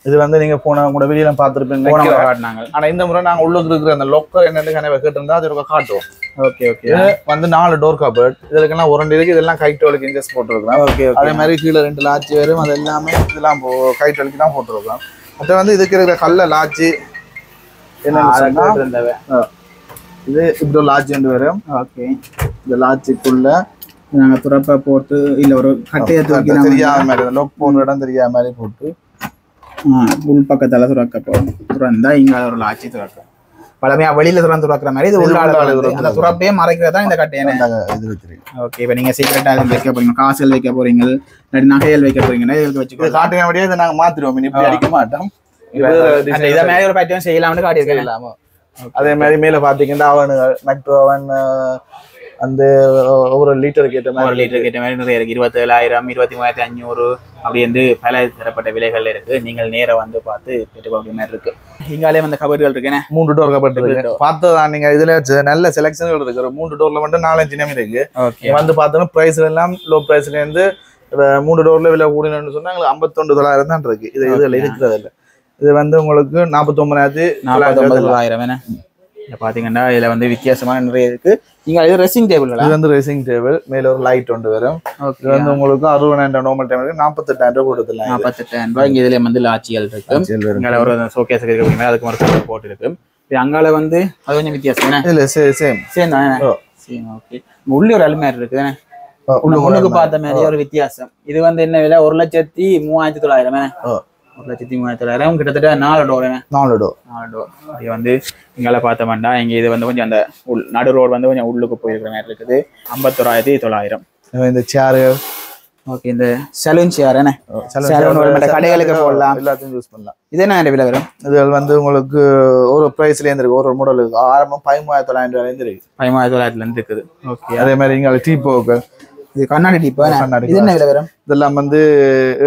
இது வந்து நீங்க போன கூட வெளியில பார்த்துருப்பீங்க காட்டினாங்க. ஆனா இந்த முறை நாங்க உள்ளுக்கு இருக்கிற அந்த லோக்கல் என்னன்னு கேட்டிருந்தா அது காட்டுவோம். ஓகே ஓகே, வந்து 4 டோர் கபோர்ட். இதுக்கெல்லாம் ஒரு இருக்கு. இதெல்லாம் கைட்டோலுக்கு இன்ஜெஸ்ட் போட்டுருக்கலாம். ஓகே, அதே மாதிரி கீழே 2 லாட்சி வரும். அது எல்லாமே இதெல்லாம் கைட்டோலுக்கு தான் போட்டுருக்கலாம். அது வந்து இதுக்கு இருக்கிற கல்ல லாட்சி என்ன இது இப்படி லாட்சி வந்து வரும். ஓகே, இந்த லாட்சிக்குள்ள நாங்க துறப்ப போட்டு இல்ல ஒரு கட்டையை தெரியாத மாதிரி லோக் போன இடம் தெரியாத மாதிரி போட்டு உள் பக்கத்தால துறக்க போறோம். துறந்தா இங்க ஒரு லாட்சி துறக்க பழமையா வெளியில துறக்கிற மாதிரி இது உள்ள துறப்பே மறைக்கிறதா இந்த கட்டையை இது வச்சிருக்கேன். ஓகே, இப்ப நீங்க சீக்கிரட்டா வைக்க போறீங்க, காசுகள் வைக்க போறீங்க, நகைகள் வைக்க போறீங்கன்னா இதுக்கு வச்சுக்கோ. காட்டுறபடியே இதை நாங்க மாத்திருவோம். இப்படி அடிக்க மாட்டோம். இதை மாதிரி ஒரு பேட்டர்ன் செய்யலாம்னு காட்டியிருக்கேன். அதே மாதிரி மேல பாத்தீங்கன்னா அவனுகள் மெட்ரோ அவன் அந்த ஒரு லிட்டருக்கு ஏற்ற மாதிரி நிறைய இருக்கு. 27,000 23,500 அப்படி வந்து பல தரப்பட்ட விலைகள் இருக்கு. நீங்கள் நேரம் வந்து பார்த்து பெற்றுக்கொள்ள மாதிரி இருக்கு. இங்காலே வந்து கபோர்டுகள் இருக்குன்னு 3 டோர் கபோர்ட் இருக்கு. பார்த்ததான் நீங்க இதுல நல்ல செலக்ஷன்கள் இருக்கு. ஒரு 3 டோர்ல மட்டும் 4-5 நேம் இருக்கு. வந்து பார்த்தோம்னா பிரைஸ் எல்லாம் லோ பிரைஸ்ல இருந்து 3 டோர்ல விலை கூடணும்னு சொன்னா 51,900 தான் இருக்கு. இது இதுல இருக்கிறது இல்ல. இது வந்து உங்களுக்கு 49,000 பாத்தீங்கன்னா இதுல வந்து வித்தியாசமான நிறைய இருக்கு. நீங்க இது ரெசிங் டேபிள். இது வந்து ரெசிங் டேபிள். மேல ஒரு லைட் ஒன்று வரும். இது வந்து உங்களுக்கு 60,000 நார்மல் டைம் இருக்கு. 48,000 கொடுத்துலாம். 48,000 இங்க இதுல வந்து லாட்சிகள் இருக்கு. இங்க ஒரு ஷோகேஸ் இருக்கு. அதுக்கு ஒரு போட்டு இருக்கு. அங்கால வந்து அது கொஞ்சம் வித்தியாசம். இல்ல சேம் தானே. சேம். ஓகே, உள்ள ஒரு அலுமாரி இருக்கு. முன்னுக்கு பார்த்த மாதிரி ஒரு வித்தியாசம். இது வந்து என்ன விலை? 1,03,900. 1,03,900 கிட்டத்தட்ட 4 டோர். 4 டோர். இது வந்து இங்கால பார்த்தோம்னா இங்க இது வந்து கொஞ்சம் அந்த நடு ரோடு வந்து கொஞ்சம் உள்ளுக்கு போயிருக்கிற மாதிரி இருக்குது. 51,900. இந்த சேரு ஓகே இந்த சலூன் சேர் என்ன சலூன் மற்ற கடைகளுக்கு போடலாம் எல்லாத்தையும் யூஸ் பண்ணலாம். இது என்ன விலை வரும்? இது வந்து உங்களுக்கு ஒரு பிரைஸ்ல இருந்து இருக்கு. ஒரு மாடலுக்கு ஆரம்பம் 13,900 இருந்து இருக்கு. 13,900 இருந்து இருக்குது. ஓகே அதே மாதிரி இங்க டீப்போக்கு இது கண்ணாடி டீப்பா இது என்ன விலை வரும்? இதெல்லாம் வந்து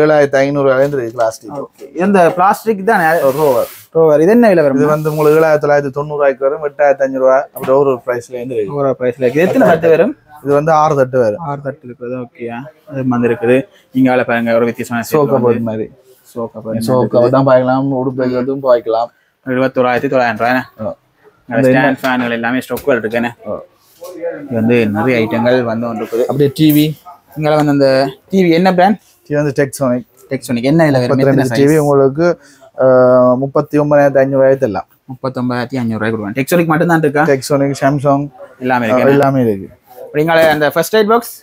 7,500 இருந்து இருக்கு பிளாஸ்டிக். ஓகே இந்த பிளாஸ்டிக் தான் ரோவர் ரோவர் இது என்ன விலை வரும்? இது வந்து உங்களுக்கு 7,990 வரும். 8,500 அப்படி ஒரு பிரைஸ்ல இருந்து இருக்கு. ஒரு பிரைஸ்ல இருக்கு. எத்தனை தட்டு வரும்? இது வந்து 6 தட்டு வரும். 6 தட்டு இருக்குது. ஓகே அது வந்து இருக்குது. இங்கால பாருங்க ஒரு வித்தியாசமான சோக்கா போட் மாதிரி சோக்கா தான் பாய்க்கலாம். உடுப்பு வைக்கிறதும் பாய்க்கலாம். 71,900 ஸ்டாண்ட் ஃபேன்கள் எல்லாமே ஸ்டாக்கள் இருக்குன்னு. இது வந்து நிறைய ஐட்டங்கள் வந்து ஒன்று இருக்குது. அப்படியே டிவி இங்கே வந்து அந்த டிவி என்ன பிராண்ட்? டிவி வந்து டெக்ஸோனிக் என்ன விலை வரும்? டிவி உங்களுக்கு 39,500 எல்லாம் 39,500 கொடுப்பாங்க. டெக்ஸோனிக் மட்டும் தான் இருக்கா? டெக்ஸோனிக் சாம்சங் எல்லாமே இருக்கு. அப்படிங்களா அந்த ஃபர்ஸ்ட் எய்ட் பாக்ஸ்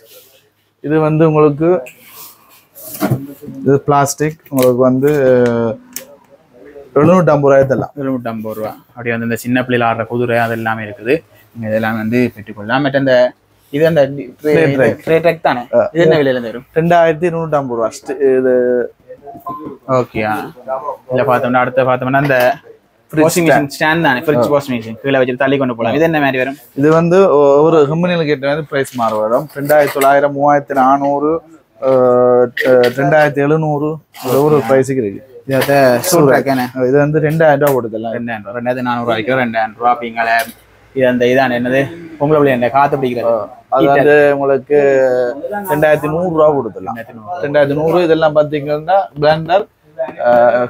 இது வந்து உங்களுக்கு இது பிளாஸ்டிக் உங்களுக்கு வந்து 750 எல்லாம் 750 ரூபா. அப்படியே வந்து இந்த சின்ன பிள்ளைல ஆடுற குதிரை அது எல்லாமே இருக்குது. நீங்கள் இதெல்லாம் வந்து பெற்றுக்கொள்ளலாம். மற்ற அந்த இது அந்த ட்ரேக் தானே இது என்ன விலையில வரும்? 2,250 ரூபா. இது ஓகே இதில் பார்த்தோம்னா அடுத்த பார்த்தோம்னா அந்த வாஷிங் மிஷின் ஸ்டாண்ட் தானே ஃப்ரிட்ஜ் வாஷிங் மிஷின் கீழே வச்சு தள்ளி கொண்டு போகலாம். இது என்ன மாதிரி வரும்? இது வந்து ஒரு கம்பெனியில் கேட்ட மாதிரி ப்ரைஸ் மாற வரும். 2,900 3,400 2,700 ஒரு ப்ரைஸுக்கு இருக்கு. இது வந்து 2,000 ரூபா கொடுத்துடலாம். 2,000 2,400 வரைக்கும் 2,000 ரூபா. அப்படிங்கள இது அந்த இதான் என்னது பொங்கல் பிள்ளை காற்று பிடிக்கிறது அது வந்து உங்களுக்கு 2,100 ரூபா கொடுத்துடலாம். 2,100 இதெல்லாம் பார்த்தீங்கன்னா பிளண்டர்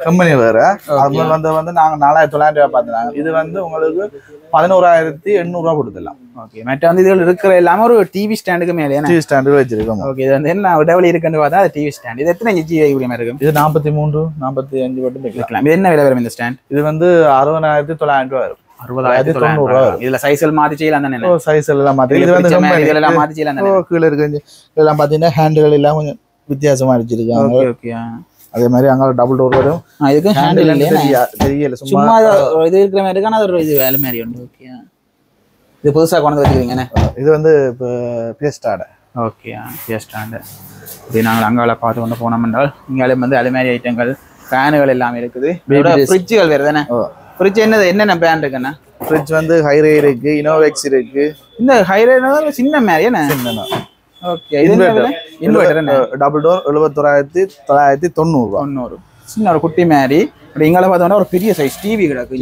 கம்பெனி வேற. அது வந்து நாங்க 4,900 ரூபா பார்த்துனாங்க. இது வந்து உங்களுக்கு 11,800 ரூபா கொடுத்துடலாம். ஓகே மற்ற வந்து இதில் இருக்கிற எல்லாமே ஒரு டிவி ஸ்டாண்டுக்கு மேலே டிவி ஸ்டாண்டு வச்சிருக்கோம். ஓகே இது வந்து என்ன டெவலப் இருக்குன்னு பார்த்தா அது டிவி ஸ்டாண்ட். இது எத்தனை இன்ச்சு மாதிரி இருக்கும்? இது 43 45 மட்டும் வைக்கலாம். இது என்ன விலை வரும் இந்த ஸ்டாண்ட்? இது வந்து 60,900 ரூபா வரும். 60,900 ரூபா. இதுல சைஸ்கள் மாத்தி செய்யலாம் தானே? சைஸ் எல்லாம் மாத்தி இது வந்து இதெல்லாம் மாத்தி செய்யலாம் தானே? கீழே இருக்கு இதெல்லாம் பாத்தீங்கன்னா ஹேண்டில் எல்லாம் கொஞ்சம் வித்தியாசமா அடிச்சிருக்காங்க. ஓகே அதே மாதிரி அங்க டபுள் டோர் வரும். இதுக்கு ஹேண்டில் இல்லையா? தெரியல சும்மா இது இருக்கிற மாதிரி இருக்கான ஒரு இது வேலை மாதிரி உண்டு. ஓகே இது புதுசா கொண்டு வச்சிருக்கீங்கண்ணே. இது வந்து பேஸ்டாட. ஓகே பேஸ்டாண்ட இது நாங்கள் அங்கால பார்த்து கொண்டு போனோம் என்றால் இங்காலே வந்து அலுமாரி ஐட்டங்கள் ஃபேனுகள் எல்லாமே இருக்குது. ஃப்ரிட்ஜுகள் வேறு தானே? ஃப்ரிட்ஜ் என்னென்ன பிராண்ட் இருக்குண்ணா? ஃப்ரிட்ஜ் வந்து ஹைரே இருக்கு, இனோவேக்ஸ் இருக்கு. இந்த ஹைரே சின்ன மாதிரி என்ன? ஓகே இன்வெர்ட்டர் டபுள் டோர் 71,990 சின்ன ஒரு குட்டி மாதிரி. அப்படி இங்கால பார்த்தோம்னா ஒரு பெரிய சைஸ் டிவி கிடக்கு.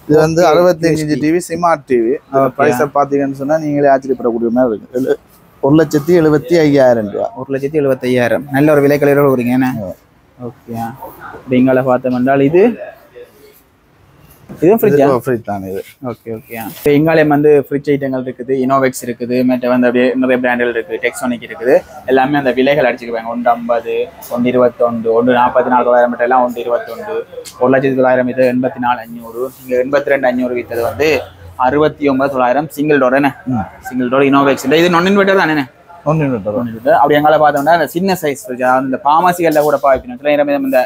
இது வந்து 65 inch TV smart TV. Price பாத்தீங்கன்னு சொன்னா நீங்களே ஆச்சரியப்படக்கூடிய மாதிரி இருக்கு. 1,75,000 ரூபா. 1,75,000 நல்ல ஒரு விலை கலையோட வருங்க என்ன? ஓகே அப்படி இங்கால பார்த்தோம் என்றால் இதுவும் ஃப்ரிட்ஜ் தானே இது. ஓகே ஓகே இங்காலே வந்து ஃப்ரிட்ஜ் ஐட்டங்கள் இருக்குது. இனோவேக்ஸ் இருக்குது. மற்ற வந்து அப்படியே நிறைய பிராண்டுகள் இருக்குது. டெக்ஸோனிக் இருக்குது. எல்லாமே அந்த விலைகள் அடிச்சுக்குவாங்க. 1,50 1,21 1,44,000 மட்டும் எல்லாம் 1,21 1,09,000 இது 84,500. இங்கே 82,500 விற்றது வந்து 69,900 சிங்கிள் டோர் என்ன? சிங்கிள் டோர் இனோவேக்ஸ் இல்லை. இது நான் இன்வெர்ட்டர் தானே? அப்படி எங்கால பார்த்தோம்னா அந்த சின்ன சைஸ் ஃப்ரிட்ஜ் இந்த பாமாசிகளில் கூட பாய்க்கணும். இந்த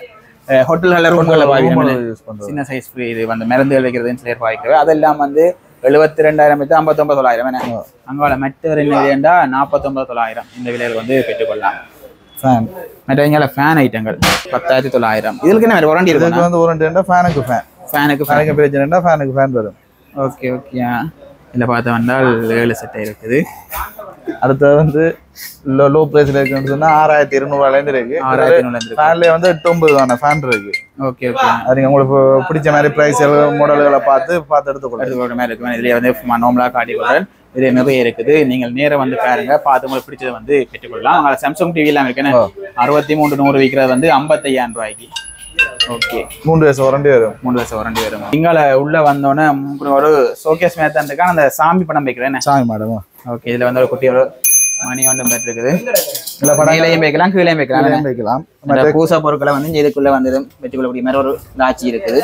ஹோட்டல்களில் ரூம்களில் பாய்க்கணும் சின்ன சைஸ் ஃப்ரீ. இது வந்து மருந்துகள் வைக்கிறதுன்னு சிலர் பாய்க்கிறது. அதெல்லாம் வந்து 72,000 59,900 என்ன? அங்கால மற்ற என்ன 49,900 இந்த விலையில் வந்து பெற்றுக்கொள்ளலாம். ஃபேன் மற்ற இங்கே ஃபேன் ஐட்டங்கள் 10,900. இதுக்கு என்ன வாரண்டி இருக்கு? இதுக்கு வந்து வாரண்டி ஃபேனுக்கு பிரச்சனைனா ஃபேனுக்கு ஃபேன் வரும். ஓகே ஓகே இதில் பார்த்தா வந்தால் 7 செட் இருக்குது. அடுத்தது வந்து லோ பிரைஸ்ல இருக்குன்னு சொன்னா 6,200 இருக்கு. 6,200 ஃபேன்ல வந்து 8,900 ஃபேன் இருக்கு. ஓகே ஓகே அது நீங்க உங்களுக்கு பிடிச்ச மாதிரி பிரைஸ் மாடல்களை பார்த்து எடுத்துக்கொள்ள மாதிரி இருக்கு. இதுல வந்து நார்மலா காட்டிக்கொள்றேன். இது நிறைய இருக்குது. நீங்கள் நேரம் வந்து பாருங்க, பார்த்து உங்களுக்கு பிடிச்சதை வந்து பெற்றுக்கொள்ளலாம். அங்கே சாம்சங் டிவி எல்லாம் இருக்குன்னு 63,100 விற்கிறது வந்து 55,000 ரூபாய்க்கு. ஓகே 3 வருஷம் வாரண்டி வரும். 3 வருஷம் வாரண்டி வரும். இங்கால உள்ள வந்தோடனே ஒரு ஷோகேஸ் மேத்தான் இருக்கான அந்த சாமி படம் வைக்கிறேன். சாமி மேடம். ஓகே இதுல வந்து ஒரு குட்டி ஒரு மணி ஒன்று பெற்று இருக்குது. இதுல மேலையும் வைக்கலாம் கீழையும் வைக்கலாம். பூசா பொருட்களை வந்து இதுக்குள்ள வந்து வெற்றிக்கொள்ளக்கூடிய மாதிரி ஒரு லாட்சி இருக்குது.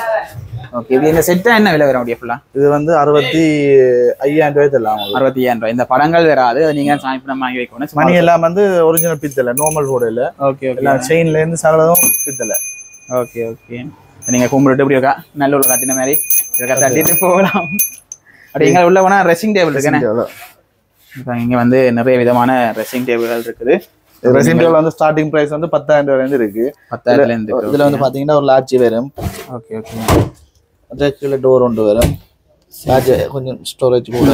ஓகே இது இந்த செட்டா என்ன விலை வரும்? அப்படியே ஃபுல்லா இது வந்து 65,000 ரூபாய் தரலாம். 65,000 ரூபாய். இந்த படங்கள் வராது. அது நீங்க சாமி படம் வாங்கி வைக்கணும். மணி எல்லாம் வந்து ஒரிஜினல் பித்தளை, நார்மல் போர்டு இல்ல. ஓகே ஓகே செயின்ல இருந்து சகலதும் பித்தளை. ஓகே ஓகே நீங்க கும்பிட்டு இப்படி இருக்கா நல்ல ஒரு கட்டின மாதிரி தட்டிட்டு போகலாம். அப்படி இங்க உள்ள போனா ட்ரெஸ்ஸிங் டேபிள் இருக்குன்னு. இப்போ இங்க வந்து நிறைய விதமான ட்ரெஸ்ஸிங் டேபிள்கள் இருக்குது. ரெசிங் டேபிள் வந்து ஸ்டார்டிங் பிரைஸ் வந்து 10,000 ரூபாயில இருந்து இருக்கு. 10,000 இருந்து இதுல வந்து பாத்தீங்கன்னா ஒரு லாட்சி வரும். Okay okay. அதே கீழே டோர் ஒன்று வரும். லாட்சி கொஞ்சம் ஸ்டோரேஜ் கூட.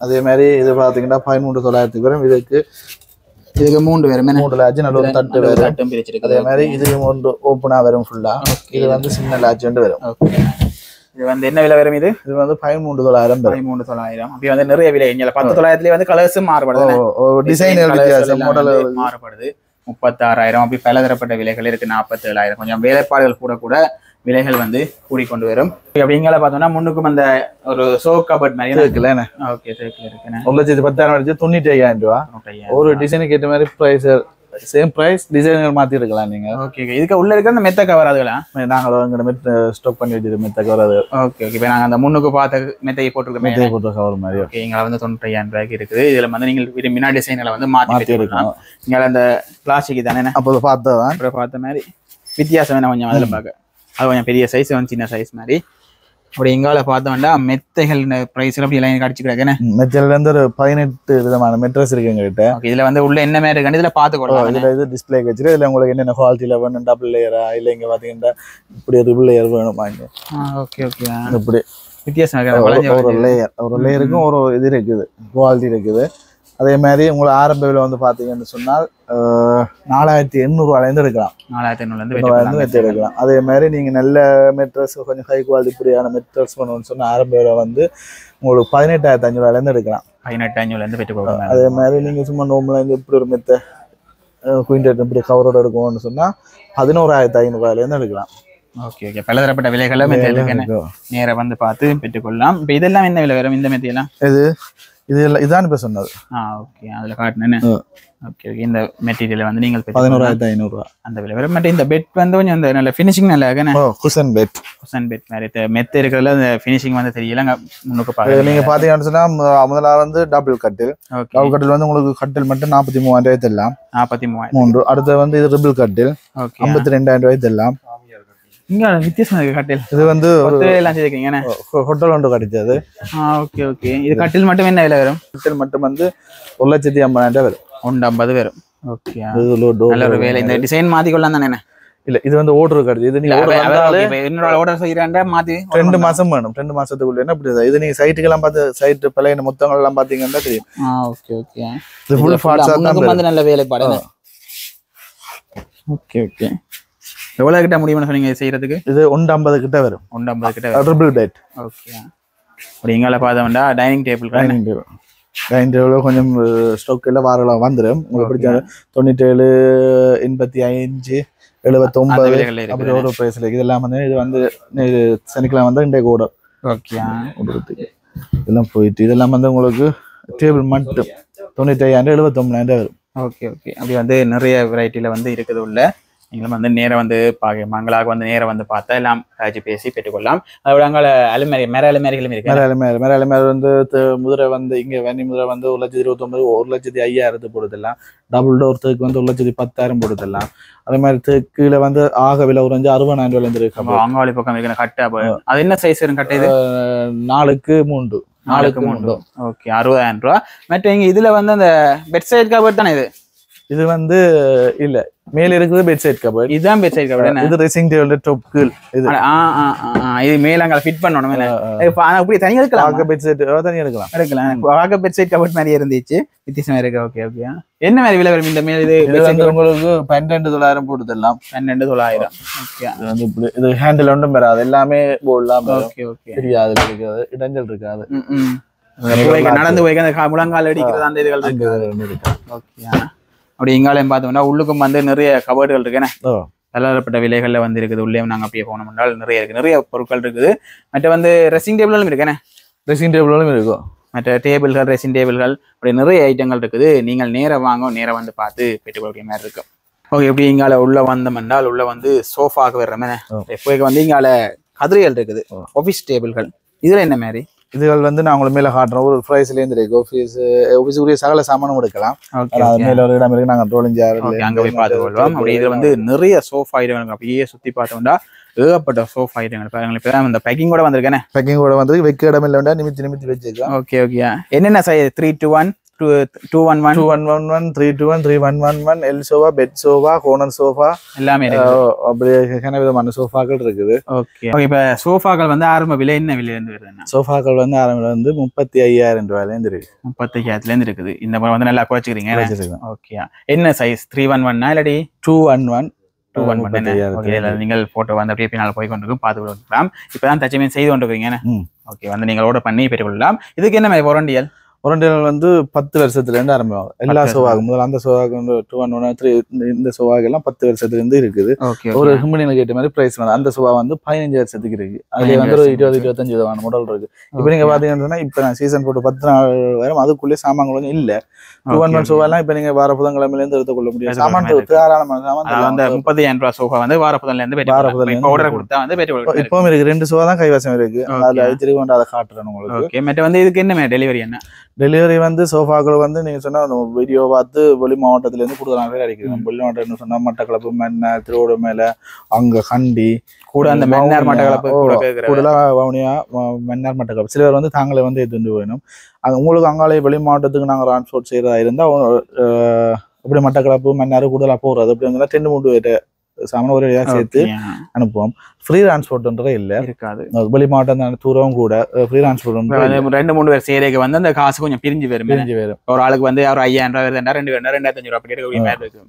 அதே மாதிரி இது பாத்தீங்கன்னா 13,900 வரும். இதுக்கு 3 வரும். 3 லாட்சி நல்ல ஒரு தட்டு வரும். அதே மாதிரி இது ஒன்று ஓப்பனா வரும் ஃபுல்லா. இது வந்து சின்ன லாட்சி வந்து வரும். ஓகே. இது வந்து என்ன விலை வரும்? இது வந்து 13,900 வரும். 13,900. அப்படி வந்து நிறைய விலை. இங்க 10,900 வந்து கலர்ஸ் மாறுபடுது. டிசைன் வித்தியாசம், மாடல் மாறுபடுது. 36,000 அப்படி பலதரப்பட்ட விலைகள் இருக்கு. 47,000. கொஞ்சம் வேலைப்பாடுகள் கூட விலைகள் வந்து கூடிக்கொண்டு வரும். அப்படிங்கிற பார்த்தோம்னா முன்னுக்கும் அந்த ஒரு சோ கபட் மாதிரி இருக்குல்ல. ஓகே, தேக்கில் இருக்குண்ணே. 1,10,000 வச்சு 95,000 ரூபா. ஒரு டிசைனுக்கு ஏற்ற மாதிரி பிரைஸ் சேம் பிரைஸ், டிசைன்கள் மாத்தி இருக்கலாம் நீங்க. ஓகே. இதுக்கு உள்ள இருக்க அந்த மெத்த கவர் அதுகளா நாங்க ஸ்டாக் பண்ணி வச்சிருக்கோம் மெத்த கவர் அது. Okay okay. இப்போ நாங்க அந்த முன்னுக்கு பார்த்த மெத்தையை போட்டுருக்கோம். மெத்தையை போட்டு கவர் மாதிரி. ஓகே. இங்கே வந்து 95,000 ரூபாய்க்கு இருக்குது. இதுல வந்து நீங்கள் விரும்பினா டிசைன்களை வந்து மாற்றி இருக்கலாம். இங்கே அந்த பிளாஸ்டிக் தானே அப்போ பார்த்ததான் அப்புறம் பார்த்த மாதிரி வித்தியாசம் வேணும் கொஞ்சம் அதில் பார்க்க. அது கொஞ்சம் பெரிய சைஸ், வந்து சின்ன சைஸ் மாதிரி. அப்படி எங்கால பார்த்தோம்னா மெத்தைகள் பிரைஸ் அப்படி எல்லாம் அடிச்சு கிடக்குன்னு. மெத்தையில இருந்து ஒரு 18 விதமான மெட்ரஸ் இருக்கு எங்ககிட்ட. இதுல வந்து உள்ள என்ன மாதிரி இருக்கு இதுல பார்த்துக்கொள்ளலாம். இதுல இது டிஸ்பிளே வச்சிருக்கு. இதுல உங்களுக்கு என்னென்ன குவாலிட்டியில வேணும், டபுள் லேயரா இல்ல இங்க பாத்தீங்கன்னா இப்படி ட்ரிபிள் லேயர் வேணுமா? Okay okay. இப்படி வித்தியாசம் ஒரு லேயருக்கும் ஒரு இது இருக்குது, குவாலிட்டி இருக்குது. அதே மாதிரி உங்களுக்கு ஆரம்ப விலை வந்து பாத்தீங்கன்னு சொன்னால் 4,800 ரூபாயிலேருந்து எடுக்கலாம். 4,800 எடுக்கலாம். அதே மாதிரி நீங்க நல்ல மெட்ரஸ் கொஞ்சம் ஹை குவாலிட்டி இப்படியான மெட்ரஸ் பண்ணணும்னு சொன்னா ஆரம்ப விலை வந்து உங்களுக்கு 18,500 ரூபாயிலேருந்து எடுக்கலாம். 18,500 பெற்று கொடுக்கலாம். அதே மாதிரி நீங்க சும்மா நோம்புல இருந்து இப்படி ஒரு மெத்த குயின்டெட் இப்படி கவரோட எடுக்கணும்னு சொன்னா 11,500 ரூபாயிலேருந்து எடுக்கலாம். Okay okay. பலதரப்பட்ட விலைகளும் நேர வந்து பார்த்து பெற்றுக்கொள்ளலாம். இப்போ இதெல்லாம் என்ன விலை வரும் இந்த மெத்தையெல்லாம்? இதான் இப்ப சொன்னது. ஓகே. அதுல காட்டினேன்னு. Okay okay. இந்த மெட்டீரியல் வந்து நீங்கள் 11,500 ரூபா அந்த விலை வரும். பட் இந்த பெட் வந்து கொஞ்சம் இந்த நல்ல ஃபினிஷிங் நல்லா இருக்குண்ணே. குஷன் பெட் மாதிரி மெத்த இருக்கிறதுல இந்த ஃபினிஷிங் வந்து தெரியல. முன்னுக்கு பாருங்க. நீங்க பாத்தீங்கன்னு சொன்னா முதல்ல வந்து டபுள் கட்டில். டபுள் கட்டில் வந்து உங்களுக்கு கட்டில் மட்டும் 43,000 தரலாம். 43,000. அடுத்து வந்து இது ட்ரிபிள் கட்டில் 52,000 தரலாம். இங்க வித்தியாசமா இருக்கு கட்டில். இது வந்து எல்லாம் செய்திருக்கீங்க ஹோட்டல் ஒன்று கிடைச்சது. Okay okay. இது கட்டில் மட்டும் என்ன விலை வரும்? கட்டில் மட்டும் வந்து 1,50,000 வரும். 1,50 வரும். ஓகே. நல்ல ஒரு வேலை. இந்த டிசைன் மாத்திக்கொள்ளலாம் தானே? இல்ல இது வந்து ஓர்டர் கிடையாது. இது நீங்க என்னோட ஆர்டர் செய்யறாண்டா மாத்தி 2 மாசம் வேணும். 2 மாசத்துக்குள்ள என்ன இப்படி இது நீங்க சைட்டுக்கு எல்லாம் பார்த்து சைட் பழைய மொத்தங்கள் எல்லாம் பாத்தீங்கன்னா தெரியும். Okay okay. இது ஃபுல் பார்ட்ஸா தான் வந்து நல்ல வேலைப்பாடு. Okay okay. எவ்வளவு கிட்ட முடியும்னு சொன்னீங்க செய்யறதுக்கு? இது 150 கிட்ட வரும். 150 கிட்ட ட்ரிபிள் பெட். ஓகே. அப்படி எங்கால பார்த்தோம்னா டைனிங் டேபிள் கொஞ்சம் ஸ்டாக் எல்லாம் வாரலாம் வந்துடும். உங்களுக்கு பிடிச்ச 97, 85, 79 அப்படி ஒரு பிரைஸ்ல இதெல்லாம் வந்து இது வந்து சனிக்கிழமை வந்து இன்றைக்கு கூட. ஓகே. இதெல்லாம் போயிட்டு இதெல்லாம் வந்து உங்களுக்கு டேபிள் மட்டும் 95,000 79,000 வரும். Okay okay. அப்படி வந்து நிறைய வெரைட்டியில வந்து இருக்குது உள்ள. நீங்களும் வந்து நேரம் வந்து மங்களாக வந்து நேரம் வந்து பார்த்தா எல்லாம் பேசி பெற்றுக்கொள்ளலாம். அதோட அங்கே அலுமாரி மேர அலுமாரிகளும் இருக்கு. மேர அலுமாரி வந்து முதிரை வந்து இங்கே வெண்ணி முதிரை வந்து 1,29,000 1,05,000 போடுதெல்லாம். டபுள் டோர் தேக்கு வந்து 1,10,000 போடுதெல்லாம். அதே மாதிரி கீழே வந்து ஆக விலை ஒரு 60,000 ரூபாயில இருக்கு. அங்காளி பக்கம் இருக்கிற கட்டை அது என்ன சைஸ் வரும் கட்டை? இது 4x3. 4x3. ஓகே. 60,000 ரூபா. மற்ற இங்க இதுல வந்து அந்த பெட் சைட் கபோர்ட் தானே இது? இது வந்து இல்ல மேல இருக்குது பெட் சைட் கபோர்ட். இதுதான் பெட் சைட் கபோர்ட். இது ட்ரெஸ்ஸிங் டேபிள் டாப் கீழ். இது இது மேல அங்க ஃபிட் பண்ணனும். அப்படி தனியா எடுக்கலாம். வாக்க பெட் சைட் தனியா எடுக்கலாம். வாக்க பெட் சைட் கபோர்ட் மாதிரி இருந்துச்சு. வித்தியாசமா இருக்கு. Okay okay. என்ன மாதிரி விலை வரும் இந்த மேல? இது உங்களுக்கு 12,900 போட்டுதெல்லாம். 12,900. ஓகே. இது வந்து இப்படி இது ஹேண்டில் ஒன்றும் வராது. எல்லாமே போடலாம். Okay okay. தெரியாது இருக்காது. இடைஞ்சல் இருக்காது. நடந்து போய் அந்த முழங்கால் அடிக்கிறது அந்த இதுகள் இருக்கு. ஓகே. அப்படி எங்காலையும் பார்த்தோம்னா உள்ளுக்கும் வந்து நிறைய கபோர்டுகள் இருக்குண்ணே. பலதரப்பட்ட விலைகள்ல வந்து இருக்குது. உள்ளே நாங்கள் அப்படியே போனோம் என்றால் நிறைய இருக்கு. நிறைய பொருட்கள் இருக்குது. மற்ற வந்து ட்ரெஸ்ஸிங் டேபிளும் இருக்குண்ணே. ட்ரெஸ்ஸிங் டேபிளும் இருக்கும். மற்ற டேபிள்கள், ட்ரெஸ்ஸிங் டேபிள்கள் அப்படி நிறைய ஐட்டங்கள் இருக்குது. நீங்கள் நேரம் வாங்க நேரம் வந்து பார்த்து பெற்றுக்கொள்கிற மாதிரி இருக்கும். ஓகே. எப்படி இங்கால உள்ள வந்தோம் என்றால் உள்ள வந்து சோஃபாக்கு வர்றமே எப்போ வந்து இங்கால கதிரைகள் இருக்குது. ஆஃபீஸ் டேபிள்கள் இதுல என்ன மாதிரி? இதுகள் வந்து நான் உங்களுக்கு மேல காட்டுறோம். ஒரு ப்ரைஸ்லேருந்து இருக்கு. ஆஃபீஸுக்குரிய சகல சாமானும் எடுக்கலாம். மேல ஒரு இடம் இருக்கு. நாங்கள் ரோலிங் சேர் அங்கே போய் பார்த்துக்கொள்வோம். அப்படி இதுல வந்து நிறைய சோஃபா ஐட்டங்கள் அப்படியே சுத்தி பார்த்தோம்னா ஏகப்பட்ட சோஃபா ஐட்டங்கள் பாருங்க. இந்த பேக்கிங் கூட வந்திருக்கேன். பேக்கிங் கூட வந்து வைக்க இடம் இல்லை. நிமித்தி வச்சுக்கலாம். Okay okay. என்னென்ன size? 3 to 1, 211 2111 321 3111 L sofa bed sofa corner sofa எல்லாமே அப்படியே விதமான சோஃபாக்கள் இருக்குது. ஓகே இப்ப சோஃபாக்கள் வந்து ஆரம்ப விலை என்ன விலையில இருந்து வருதுன்னா? சோஃபாக்கள் வந்து ஆரம்பம் வந்து 35,000 ரூபாயிலேருந்து இருக்கு. 35,000 இருந்து இருக்குது. இந்த மாதிரி வந்து நல்லா குறைச்சிக்கிறீங்க. ஓகே என்ன சைஸ் 311 இல்லாட்டி 211 நீங்கள் போட்டோ வந்து அப்படியே பின்னால் போய் கொண்டிருக்கும் பார்த்து கொடுக்கலாம். இப்பதான் தச்சமே செய்து கொண்டிருக்கீங்க. ஓகே வந்து நீங்கள் ஆர்டர் பண்ணி பெற்றுக்கொள்ளலாம். இதுக்கு என்ன மாதிரி வாரண்டியல்? வாரண்டியல் வந்து 10 வருஷத்துலேருந்து ஆரம்பமாகும். எல்லா சோவாகும் முதல்ல அந்த சோவாக்கு வந்து 211 இந்த சோவாக்கு எல்லாம் 10 வருஷத்துலேருந்து இருக்குது. ஒரு கம்பெனியில் கேட்ட மாதிரி பிரைஸ் வந்து அந்த சோவா வந்து 15 வருஷத்துக்கு இருக்கு. அதுல வந்து ஒரு 20-25 விதமான மாடல் இருக்கு. இப்போ நீங்க பாத்தீங்கன்னா இப்போ நான் சீசன் போட்டு 10 நாள் வரும் அதுக்குள்ளே சாமான்களும் இல்ல. 211 சோவா எல்லாம் இப்ப நீங்க வார புதன்கிழமையிலேருந்து எடுத்துக்கொள்ள முடியும். சாமான் தாராளமான சாமான். அந்த 35,000 ரூபாய் சோஃபா வந்து வார புதன்லேருந்து ஆர்டர் கொடுத்தா வந்து இப்பவும் இருக்கு. 2 சோவா தான் கைவசம் இருக்கு. அதுல திரும்பி கொண்டு அதை காட்டுறேன் உங்களுக்கு. ஓகே மற்ற வந்து இதுக்கு என்ன டெலிவரி என்ன? டெலிவரி வந்து சோஃபாக்கள் வந்து நீங்க சொன்னா வீடியோ பார்த்து வெளி மாவட்டத்துல இருந்து கூடுதலாகவே கிடைக்கும். வெளி மாவட்டம் சொன்னா மட்டக்களப்பு, மன்னார், திருவண்ணாமலை, அங்க கண்டி கூட அந்த மன்னார் மட்டக்களப்பு கூடுதலா வவுனியா, மன்னார் மட்டக்களப்பு சிலர் வந்து தாங்களே வந்து எடுத்து வேணும். உங்களுக்கு அங்காலே வெளி மாவட்டத்துக்கு நாங்கள் டிரான்ஸ்போர்ட் செய்யறதா இருந்தா இப்படி மட்டக்களப்பு மன்னார் கூடுதலா போறது அப்படிங்கிற 2-3 சாமான ஒரு சேர்த்து அனுப்புவோம். ஃப்ரீ டிரான்ஸ்போர்ட்ன்றதே இல்ல இருக்காது. வெளி மாவட்டம் தூரம் கூட ஃப்ரீ டிரான்ஸ்போர்ட் 2-3 பேர் சேரைக்கு வந்து அந்த காசு கொஞ்சம் பிரிஞ்சு வரும். ஒரு ஆளுக்கு வந்து ஒரு 5,000 ரூபாய் வருதுன்னா 2,500 ரூபாய் அப்படி எடுக்க மாதிரி இருக்கு.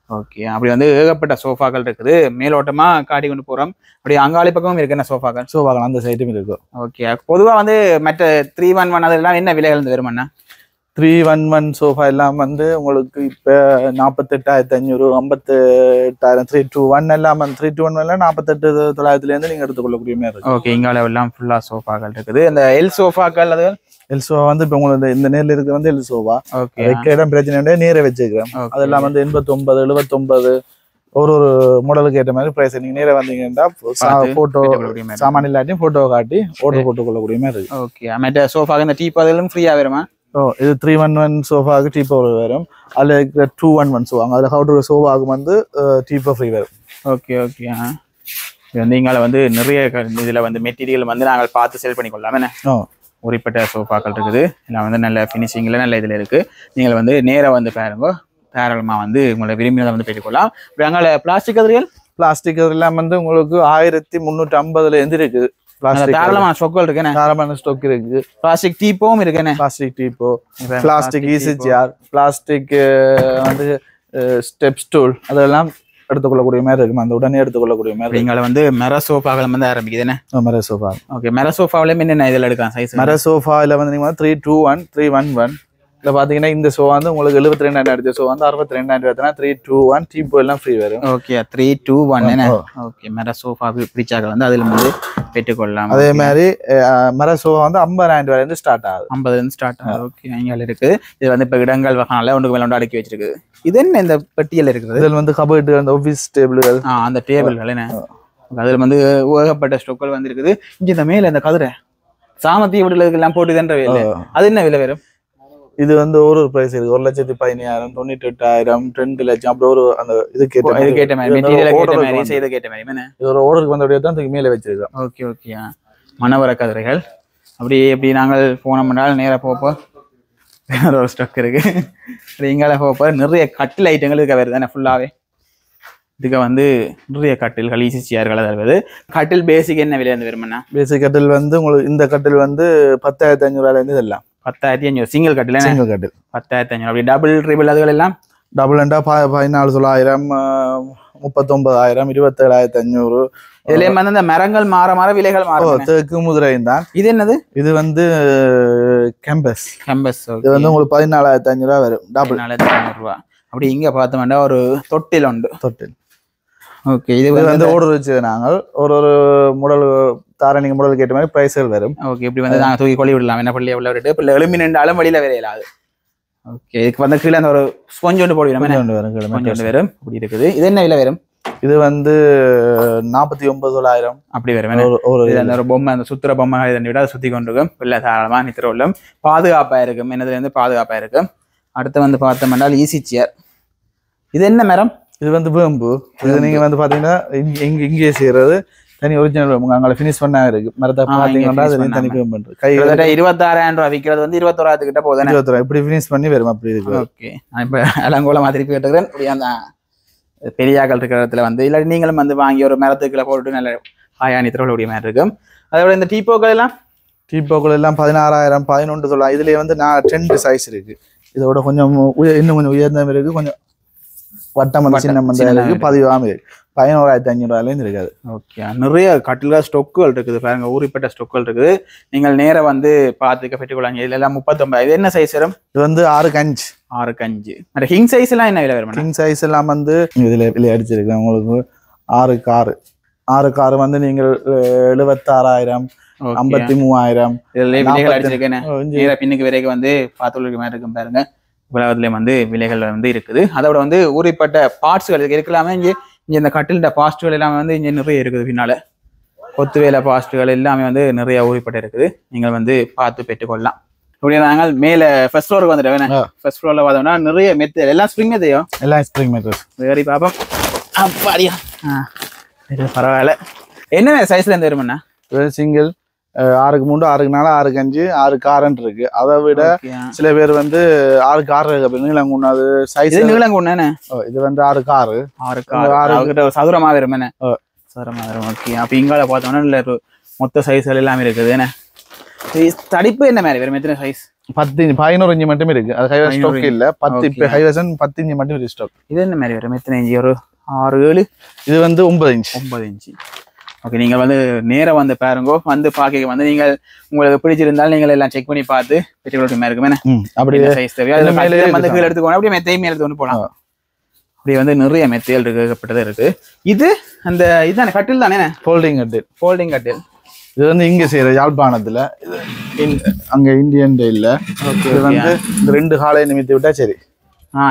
ஓகே அப்படி வந்து ஏகப்பட்ட சோஃபாக்கள் இருக்குது. மேலோட்டமா காட்டி கொண்டு போறோம். அப்படி அங்காளி பக்கமும் இருக்கு என்ன சோஃபாக்கள் அந்த சைட்டும் இருக்கு. ஓகே பொதுவா வந்து மற்ற 311 அதெல்லாம் என்ன விலைகள் வருமானா? 311 சோஃபா எல்லாம் வந்து உங்களுக்கு இப்ப 48,500 58,000 321 எல்லாம் 321 48,900 நீங்க எடுத்துக்கொள்ளக்கூடிய மாதிரி இருக்கு. ஓகே இங்கால எல்லாம் ஃபுல்லா சோஃபாக்கள் இருக்குது. இந்த எல் சோஃபாக்கள் அது எல் சோஃபா வந்து இப்ப உங்களுக்கு இந்த நேர்ல இருக்கு வந்து எல் சோஃபா. ஓகே இடம் பிரச்சனை நேர வச்சுக்கிறேன். அதெல்லாம் வந்து 89 79 ஒரு மாடலுக்கு ஏற்ற மாதிரி பிரைஸ் நீங்க நேர வந்தீங்கன்னா போட்டோ சாமான் இல்லாட்டியும் போட்டோ காட்டி ஆர்டர் போட்டுக்கொள்ளக்கூடிய மாதிரி இருக்கு. ஓகே மற்ற சோஃபா இந்த டீப்பாதெல்லாம் ஃப்ரீயா வருமா? இது 311 சோஃபாவுக்கு டீப்பா வரும். அதுல 211 சோஃபா அதுல ஹவுடர் சோஃபாவுக்கு வந்து டீப்பா ஃப்ரீ வரும். ஓகே ஓகே நீங்கள வந்து நிறைய இதுல வந்து மெட்டீரியல் வந்து நாங்கள் பார்த்து செல் பண்ணி கொள்ளலாம். உரிப்பட்ட சோஃபாக்கள் இருக்குது. எல்லாம் வந்து நல்ல ஃபினிஷிங்ல நல்ல இதுல இருக்கு. நீங்கள் வந்து நேரா வந்து பாருங்க. தாராளமா வந்து உங்களை விரும்பினதை வந்து பெற்றுக்கொள்ளலாம். இப்படி அங்கால பிளாஸ்டிக் கதிரியெல்லாம் வந்து உங்களுக்கு 1350 இருந்து இருக்குது. தாராளமான ஸ்டாக்கள் இருக்கு. தாராளமான ஸ்டாக் இருக்கு. பிளாஸ்டிக் டீப்போவும் இருக்கு. பிளாஸ்டிக் டீப்போ, பிளாஸ்டிக் ஈஸி சேர், பிளாஸ்டிக் வந்து ஸ்டெப் ஸ்டூல் அதெல்லாம் எடுத்துக்கொள்ளக்கூடிய மாதிரி இருக்கும். அந்த உடனே எடுத்துக்கொள்ளக்கூடிய மாதிரி. நீங்கள வந்து மெர சோஃபாக்கள் வந்து ஆரம்பிக்குதுன்னு. மெர சோஃபா. ஓகே மெர சோஃபாவில என்னென்ன இதுல எடுக்கலாம் சைஸ்? மெர சோஃபால வந்து நீங்க 321 311 இல்ல பாத்தீங்கன்னா இந்த சோ வந்து உங்களுக்கு 72,000 சோ வந்து 62,000 321 டீப்போ எல்லாம் ஃப்ரீ வரும். ஓகே 321 என்ன? ஓகே மெர சோஃபா பிரிச்சாக வந்து அதுல வந்து பெற்றுக்கொள்ளலாம். அதே மாதிரி மெர சோஃபா வந்து 50,000 ரூபாயில இருந்து ஸ்டார்ட் ஆகுது. 50 இருந்து ஸ்டார்ட் ஆகுது. ஓகே இங்க இருக்கு. இது வந்து இப்ப இடங்கள் வகையால ஒன்றுக்கு மேல அடுக்கி வச்சிருக்கு. இது என்ன இந்த பெட்டியில் இருக்குது? இதுல வந்து கபோர்டு அந்த ஆபீஸ் டேபிள்கள் அந்த டேபிள்கள் என்ன அதுல வந்து ஏகப்பட்ட ஸ்டாக்கள் வந்து இருக்குது. இந்த மேல இந்த கதிரை சாமத்திய வீடுகளுக்கு எல்லாம் போட்டு தன்ற வேலை அது என்ன விலை வரும்? இது வந்து ஒரு பிரைஸ் இருக்கு. 1,15,000 98,000 2 லட்சம் அப்படி ஒரு அந்த இது கேட்ட மாதிரி மெட்டீரியல் கேட்ட மாதிரி செய்த கேட்ட மாதிரி என்ன இது ஒரு ஆர்டருக்கு வந்தபடியே தான் இதுக்கு மேலே வச்சிருக்கோம். ஓகே ஓகே மணவர கதிரைகள் அப்படி எப்படி நாங்கள் போனோம்னால் நேராக போப்போம் வேற ஒரு ஸ்டாக் இருக்கு. இங்கால போப்போ நிறைய கட்டில் ஐட்டங்கள் இருக்க வருது தானே ஃபுல்லாகவே. இதுக்கு வந்து நிறைய கட்டில்கள் ஈஸி சேர்கள் அதாவது கட்டில் பேசிக் என்ன விலையிருந்து வருமானா? பேசிக் கட்டில் வந்து உங்களுக்கு இந்த கட்டில் வந்து 10,500 இருந்து இதெல்லாம் 10,500 சிங்கிள் கட்டில் 10,500 அப்படி டபுள் ட்ரிபிள் அதுகள் எல்லாம் டபுள் ரெண்டா 14,900 39,000 27,500 இதுலயும் வந்து இந்த மரங்கள் மாற விலைகள் மாறும். தேக்கு முதிரையும் தான். இது என்னது? இது வந்து கேம்பஸ். இது வந்து உங்களுக்கு 14,500 வரும். டபுள் 14,500 அப்படி இங்க பார்த்தோம்னா ஒரு தொட்டில் உண்டு. தொட்டில் ஓகே இது வந்து ஆர்டர் வச்சு நாங்கள் ஒரு மாடல் தாரணிங்க மாடல் கேட்ட மாதிரி பிரைஸ்கள் வரும். ஓகே இப்படி வந்து நாங்கள் தூக்கி கொள்ளி விடலாம். என்ன பள்ளி எவ்வளோ ரேட்டு இப்போ எலும்பி நின்றாலும் வழியில வரையலாது. ஓகே இதுக்கு வந்து கீழே அந்த ஒரு ஸ்பொஞ்ச் ஒன்று போடுவோம். கொஞ்சம் வரும் அப்படி இருக்குது. இது என்ன விலை வரும்? இது வந்து 49,000 அப்படி வரும். ஒரு பொம்மை அந்த சுத்துற பொம்மை இதனை விட அதை சுத்தி கொண்டிருக்கும். பிள்ளை தாராளமா நித்திர உள்ளம் பாதுகாப்பா இருக்கும். என்னதுல இருந்து பாதுகாப்பா இருக்கும். அடுத்து வந்து பார்த்தோம்னா ஈஸி சேர். இது என்ன மரம்? இது வந்து வேம்பு. இது நீங்க வந்து பாத்தீங்கன்னா இங்கே செய்யறது தனி ஒரிஜினல் அங்கே ஃபினிஷ் பண்ணா இருக்கு மரத்தை பார்த்தீங்கன்னா தனி பேமெண்ட் கை 26,000 ரூபாய் விற்கிறது வந்து 21,000 கிட்ட போகுது. 21 இப்படி ஃபினிஷ் பண்ணி வரும் அப்படி இருக்கு. ஓகே நான் இப்போ அலங்கோலமா திருப்பி கேட்டுக்கிறேன். இப்படி அந்த பெரியாக்கள் இருக்கிற இடத்துல வந்து இல்லை நீங்களும் வந்து வாங்கி ஒரு மரத்துக்குள்ள போட்டு நல்ல ஆயாணி திரவக்கூடிய மாதிரி இருக்கும். அதோட இந்த டீப்போக்கள் எல்லாம் 16,000 11,900 இதுல வந்து நான் 2 சைஸ் இருக்கு. இதோட கொஞ்சம் இன்னும் கொஞ்சம் உயர்ந்த இருக்கு, கொஞ்சம் வட்டம் வந்து சின்ன இருக்கு, பதிவாம இருக்கு. 11,500 இருக்காது. ஓகே நிறைய கட்டில்கள் ஸ்டொக்குகள் இருக்குது பாருங்க, ஊறிப்பட்ட ஸ்டொக்குகள் இருக்குது. நீங்கள் நேரம் வந்து பார்த்துக்க பெற்றுக்கொள்ளாங்க. இதுல எல்லாம் 39. இது என்ன சைஸ் வரும்? இது வந்து 6'5". 6'5". அந்த ஹிங் சைஸ் எல்லாம் என்ன விலை வரும்? ஹிங் சைஸ் எல்லாம் வந்து இதுல விலை அடிச்சிருக்கேன் உங்களுக்கு 6 வந்து நீங்கள் 76,000 53,000 பின்னுக்கு வரைக்கும் வந்து பார்த்து மாதிரி இருக்கும் பாருங்க. உலகத்துல வந்து விலைகள் வந்து இருக்குது. அதோட வந்து ஊறிப்பட்ட பார்ட்ஸ்கள் இருக்கலாமே. இங்கே இந்த கட்டில்ட பாஸ்ட்கள் எல்லாமே வந்து இங்கே நிறைய இருக்குது. பின்னால கொத்து வேலை பாஸ்ட்கள் எல்லாமே வந்து நிறைய ஊறிப்பட்டு இருக்குது. நீங்கள் வந்து பார்த்து பெற்றுக்கொள்ளலாம். இப்படி நாங்கள் மேல ஃபர்ஸ்ட் ஃப்ளோருக்கு வந்துட்டோம். ஃபர்ஸ்ட் ஃப்ளோர்ல பார்த்தோம்னா நிறைய மெத்தட் எல்லாம் ஸ்ப்ரிங் மெத்தையும் எல்லாம் ஸ்ப்ரிங் மெத்தட் வேறு பார்ப்போம். அப்படியா பரவாயில்ல. என்ன சைஸ்ல இருந்து வருமாண்ணா? சிங்கிள் 6'3", 6'4", 6'5", 6'6" இருக்கு. அதை விட சில பேர் வந்து 6'6" இருக்கு. நீளங்குண்ணாது சைஸ் நீளங்குண்ணே. இது வந்து 6'6". 6'6" சதுரமா வரும் என்ன? சதுரமா வரும். ஓகே அப்ப இங்கால பார்த்தோம்னா இல்ல மொத்த சைஸ்கள் எல்லாமே இருக்குது. என்ன தடிப்பு என்ன மாதிரி வரும்? எத்தனை சைஸ்? 11 இன்ச் மட்டும் இருக்கு. அது ஹைவர்ஸ் ஸ்டாக் இல்ல. 10 இப்ப ஹைவர்சன் 10 இன்ச் மட்டும் இருக்கு ஸ்டாக். இது என்ன மாதிரி வரும்? எத்தனை இன்ச்? ஒரு 6 7. இது வந்து 9 இன்ச். 9 இன்ச். ஓகே நீங்கள் வந்து நேரம் வந்து பாருங்கோ. வந்து பார்க்க வந்து நீங்கள் உங்களுக்கு பிடிச்சிருந்தாலும் நீங்கள் எல்லாம் செக் பண்ணி பார்த்து பெற்றுக்கொள்ள மாதிரி இருக்குமே. அப்படி சைஸ் தேவையா வந்து கீழே எடுத்துக்கோங்க. அப்படியே மெத்தையுமே எடுத்து கொண்டு போகலாம். அப்படி வந்து நிறைய மெத்தைகள் இருக்கப்பட்டது இருக்கு. இது அந்த இதுதானே கட்டில் தானே? ஃபோல்டிங் கட்டில். இது வந்து இங்க செய்யற யாழ்ப்பாணத்துல, அங்க இந்தியன் இல்ல. இது வந்து இந்த 2 காலை நிமித்தி விட்டா சரி.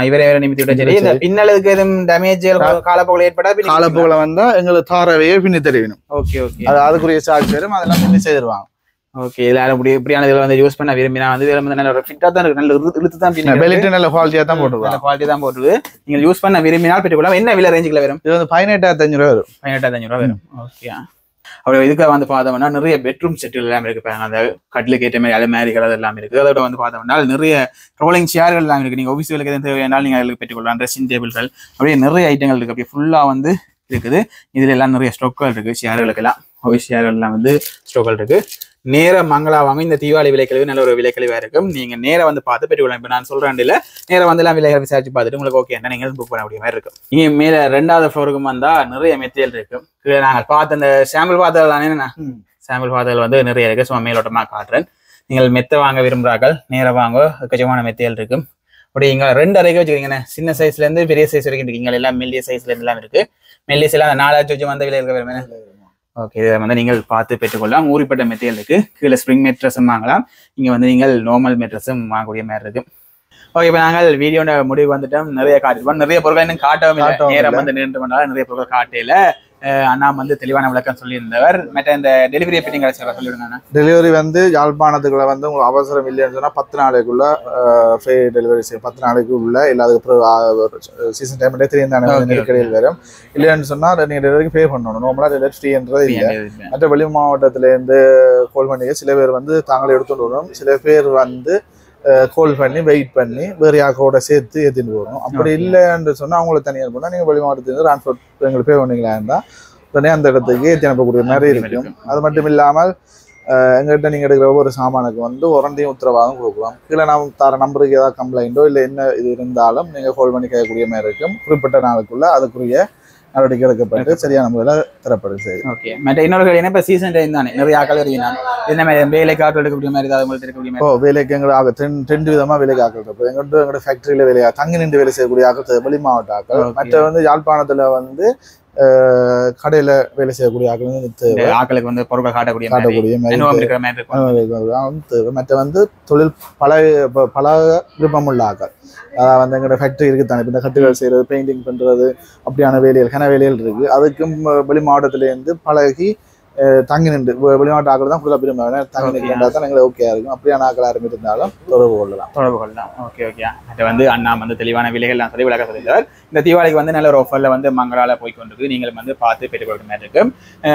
இவரே வேற நிமித்தி விட்டா சரி. இந்த பின்னலுக்கு எதுவும் டேமேஜ் காலப்போகல ஏற்பட்டா காலப்போகல வந்தா எங்களுக்கு தாரவையே பின்னி தெரியணும். ஓகே ஓகே அதுக்குரிய சார்ஜ் வரும். அதெல்லாம் பின்னி செய்திருவாங்க. ஓகே எல்லாரும் இப்படியான இதுல வந்து யூஸ் பண்ண விரும்பினா வந்து இதுல வந்து நல்ல ஃபிட்டா தான் இருக்கு. நல்ல இழுத்து தான் பின்னி பெல்ட் நல்ல குவாலிட்டியா தான் போட்டுருவாங்க. குவாலிட்டி தான் போட்டுருக்கு. நீங்க யூஸ் பண்ண விரும்பினால் பெற்றுக்கொள்ளலாம். என்ன விலை ரேஞ்சுக்குள்ள வரும்? இது வந்து 18,500 வரும். 18,500 வரும். ஓகே அப்படி இதுக்காக வந்து பார்த்தோம்னா நிறைய பெட்ரூம் செட்டுகள் எல்லாம் இருக்கு. அந்த கட்டிலுக்கு ஏற்ற மாதிரி அலமாரிகள் அதெல்லாம் இருக்குது. அதோட வந்து பார்த்தோம்னா நிறைய ரோலிங் சேர்கள் எல்லாம் இருக்கு. நீங்க ஆஃபீஸ்களுக்கு எதுவும் தேவையானாலும் நீங்க அதில் பெற்றுக்கொள்ளலாம். ட்ரெஸ்ஸிங் டேபிள்கள் அப்படியே நிறைய ஐட்டங்கள் இருக்கு. அப்படியே ஃபுல்லா வந்து இருக்குது. இதுல எல்லாம் நிறைய ஸ்டோக்கள் இருக்கு. சேர்களுக்கெல்லாம் ஆஃபீஸ் சேர்கள் எல்லாம் வந்து ஸ்டோக்கள் இருக்கு. நேரம் மங்களா வாங்க. இந்த தீபாவளி விலைக்கழிவு நல்ல ஒரு விலைக்கழிவா இருக்கும். நீங்க நேரம் வந்து பார்த்து பெற்றுக்கொள்ளலாம். இப்போ நான் சொல்றேன் இல்ல, நேரம் வந்து எல்லாம் விலைகள் விசாரிச்சு பார்த்துட்டு உங்களுக்கு ஓகே நீங்க புக் பண்ண முடிய மாதிரி இருக்கும். இங்க மேல 2வது ஃப்ளோருக்கு வந்தா நிறைய மெத்தைகள் இருக்கும். நாங்கள் பார்த்த அந்த சாம்பிள் பார்த்ததுலாம் என்னன்னா சாம்பிள் பார்த்ததுல வந்து நிறைய இருக்கு. சும்மா மேலோட்டமா காட்டுறேன். நீங்கள் மெத்தை வாங்க விரும்புறார்கள் நேரம் வாங்க. எக்கச்சக்கமான மெத்தைகள் இருக்கும். அப்படி இங்க 2 அறைக்கு வச்சுக்கிறீங்க. சின்ன சைஸ்ல இருந்து பெரிய சைஸ் வரைக்கும் இருக்கீங்க. எல்லாம் மெல்லிய சைஸ்ல இருந்து எல்லாம் இருக்கு. மெல்லிய எல்லாம் 4,000 வந்த விலை இருக்க வேறுமே. ஓகே இதை வந்து நீங்கள் பார்த்து பெற்றுக்கொள்ளலாம். ஊறிப்பட்ட மெத்தைகள் இருக்கு. கீழே ஸ்ப்ரிங் மெட்ரஸும் வாங்கலாம். இங்க வந்து நீங்கள் நார்மல் மெட்ரஸும் வாங்கக்கூடிய மாதிரி இருக்கு. ஓகே இப்போ நாங்கள் வீடியோட முடிவு வந்துட்டோம். நிறைய காட்டிருப்போம். நிறைய பொருட்கள் இன்னும் காட்டவும் இல்லை. நேரம் வந்து நின்று பண்ணாலும் நிறைய பொருட்கள் காட்டையில அண்ணா வந்து தெளிவான விளக்கம் சொல்லியிருந்தவர். மற்ற இந்த டெலிவரி எப்படி நீங்கள் சொல்லிவிடுங்க. டெலிவரி வந்து யாழ்ப்பாணத்துக்குள்ள வந்து உங்களுக்கு அவசரம் இல்லைன்னு சொன்னா 10 நாளைக்குள்ள ஃப்ரீ டெலிவரி செய்யும். 10 நாளைக்கு உள்ள எல்லாத்துக்கு சீசன் டைம்ல 3 தானே நெருக்கடியில் வரும். இல்லைன்னு சொன்னா நீங்க டெலிவரிக்கு பே பண்ணணும். நார்மலா டெலிவரி ஃப்ரீன்றது இல்லை. மற்ற வெளி மாவட்டத்துல இருந்து கோல் பண்ணிக்க சில பேர் வந்து தாங்களே எடுத்துட்டு வரும். சில பேர் வந்து கோல் பண்ணி வெயிட் பண்ணி வேறு யாக்கோட சேர்த்து ஏற்றிட்டு போகணும். அப்படி இல்லைன்னு சொன்னால் அவங்களுக்கு தனியாக போனால் நீங்கள் வெளி மாவட்டத்துலேருந்து டிரான்ஸ்போர்ட் எங்களுக்கு பே பண்ணிங்களா இருந்தால் உடனே அந்த இடத்துக்கு ஏற்றி அனுப்பக்கூடிய மாதிரி இருக்கும். அது மட்டும் இல்லாமல் எங்கள்கிட்ட நீங்கள் எடுக்கிற ஒவ்வொரு சாமானுக்கு வந்து வாரண்டியும் உத்தரவாதம் கொடுக்கலாம். கீழே நாம் தர நம்பருக்கு ஏதாவது கம்ப்ளைண்ட்டோ இல்லை என்ன இது இருந்தாலும் நீங்கள் கால் பண்ணி கேட்கக்கூடிய மாதிரி இருக்கும். குறிப்பிட்ட நாளுக்குள்ள அதுக்குரிய நடவடிக்கை எடுக்கப்பட்டு சரியான முறையில் தரப்படுது. சரி ஓகே மற்ற இன்னொரு கேள்வி இப்போ சீசன் டைம் தானே நிறைய ஆக்கள் வருவீங்க. என்ன மாதிரி வேலைக்கு ஆக்கள் எடுக்கக்கூடிய மாதிரி ஏதாவது உங்களுக்கு இருக்கக்கூடிய மாதிரி? வேலைக்கு எங்களுக்கு 2 விதமாக வேலைக்கு ஆக்கள் இருக்கும். எங்கள்கிட்ட ஃபேக்டரியில் வேலையா தங்கி நின்று வேலை செய்யக்கூடிய ஆக்கள் வெளி மாவட்ட ஆக்கள். மற்ற வந்து யாழ்ப்பாணத்தில் வந்து கடையில வேலை செய்யக்கூடிய ஆக்களுக்கு வந்து பொருட்கள் காட்டக்கூடிய மற்ற வந்து தொழில் பல விருப்பமுள்ள ஆக்கள். அதாவது வந்து எங்களோட ஃபேக்டரி இருக்கு தானே. இந்த கட்டுகள் செய்யறது, பெயிண்டிங் பண்றது அப்படியான வேலைகள் கன வேலைகள் இருக்கு. அதுக்கும் வெளி மாவட்டத்திலேருந்து பழகி தங்கி நின்று வெளிநாட்டு ஆக்கள் தான் ஃபுல்லாக விரும்புவாங்க தங்கி நிற்கிறதா தான் எங்களுக்கு ஓகே இருக்கும் அப்படியான ஆக்கள் யாரும் இருந்தாலும் தொடர்பு கொள்ளலாம் ஓகே அது வந்து அண்ணா வந்து தெளிவான விலைகள்லாம் சொல்லி விளக்க சொல்லியிருந்தார் இந்த தீபாவளிக்கு வந்து நல்ல ஒரு ஆஃபர்ல வந்து மங்களால போய் கொண்டிருக்கு நீங்களும் வந்து பார்த்து பெற்றுக்கொள்கிற மாதிரி இருக்கு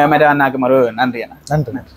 மேடம் அண்ணாக்கு ஒரு நன்றி அண்ணா நன்றி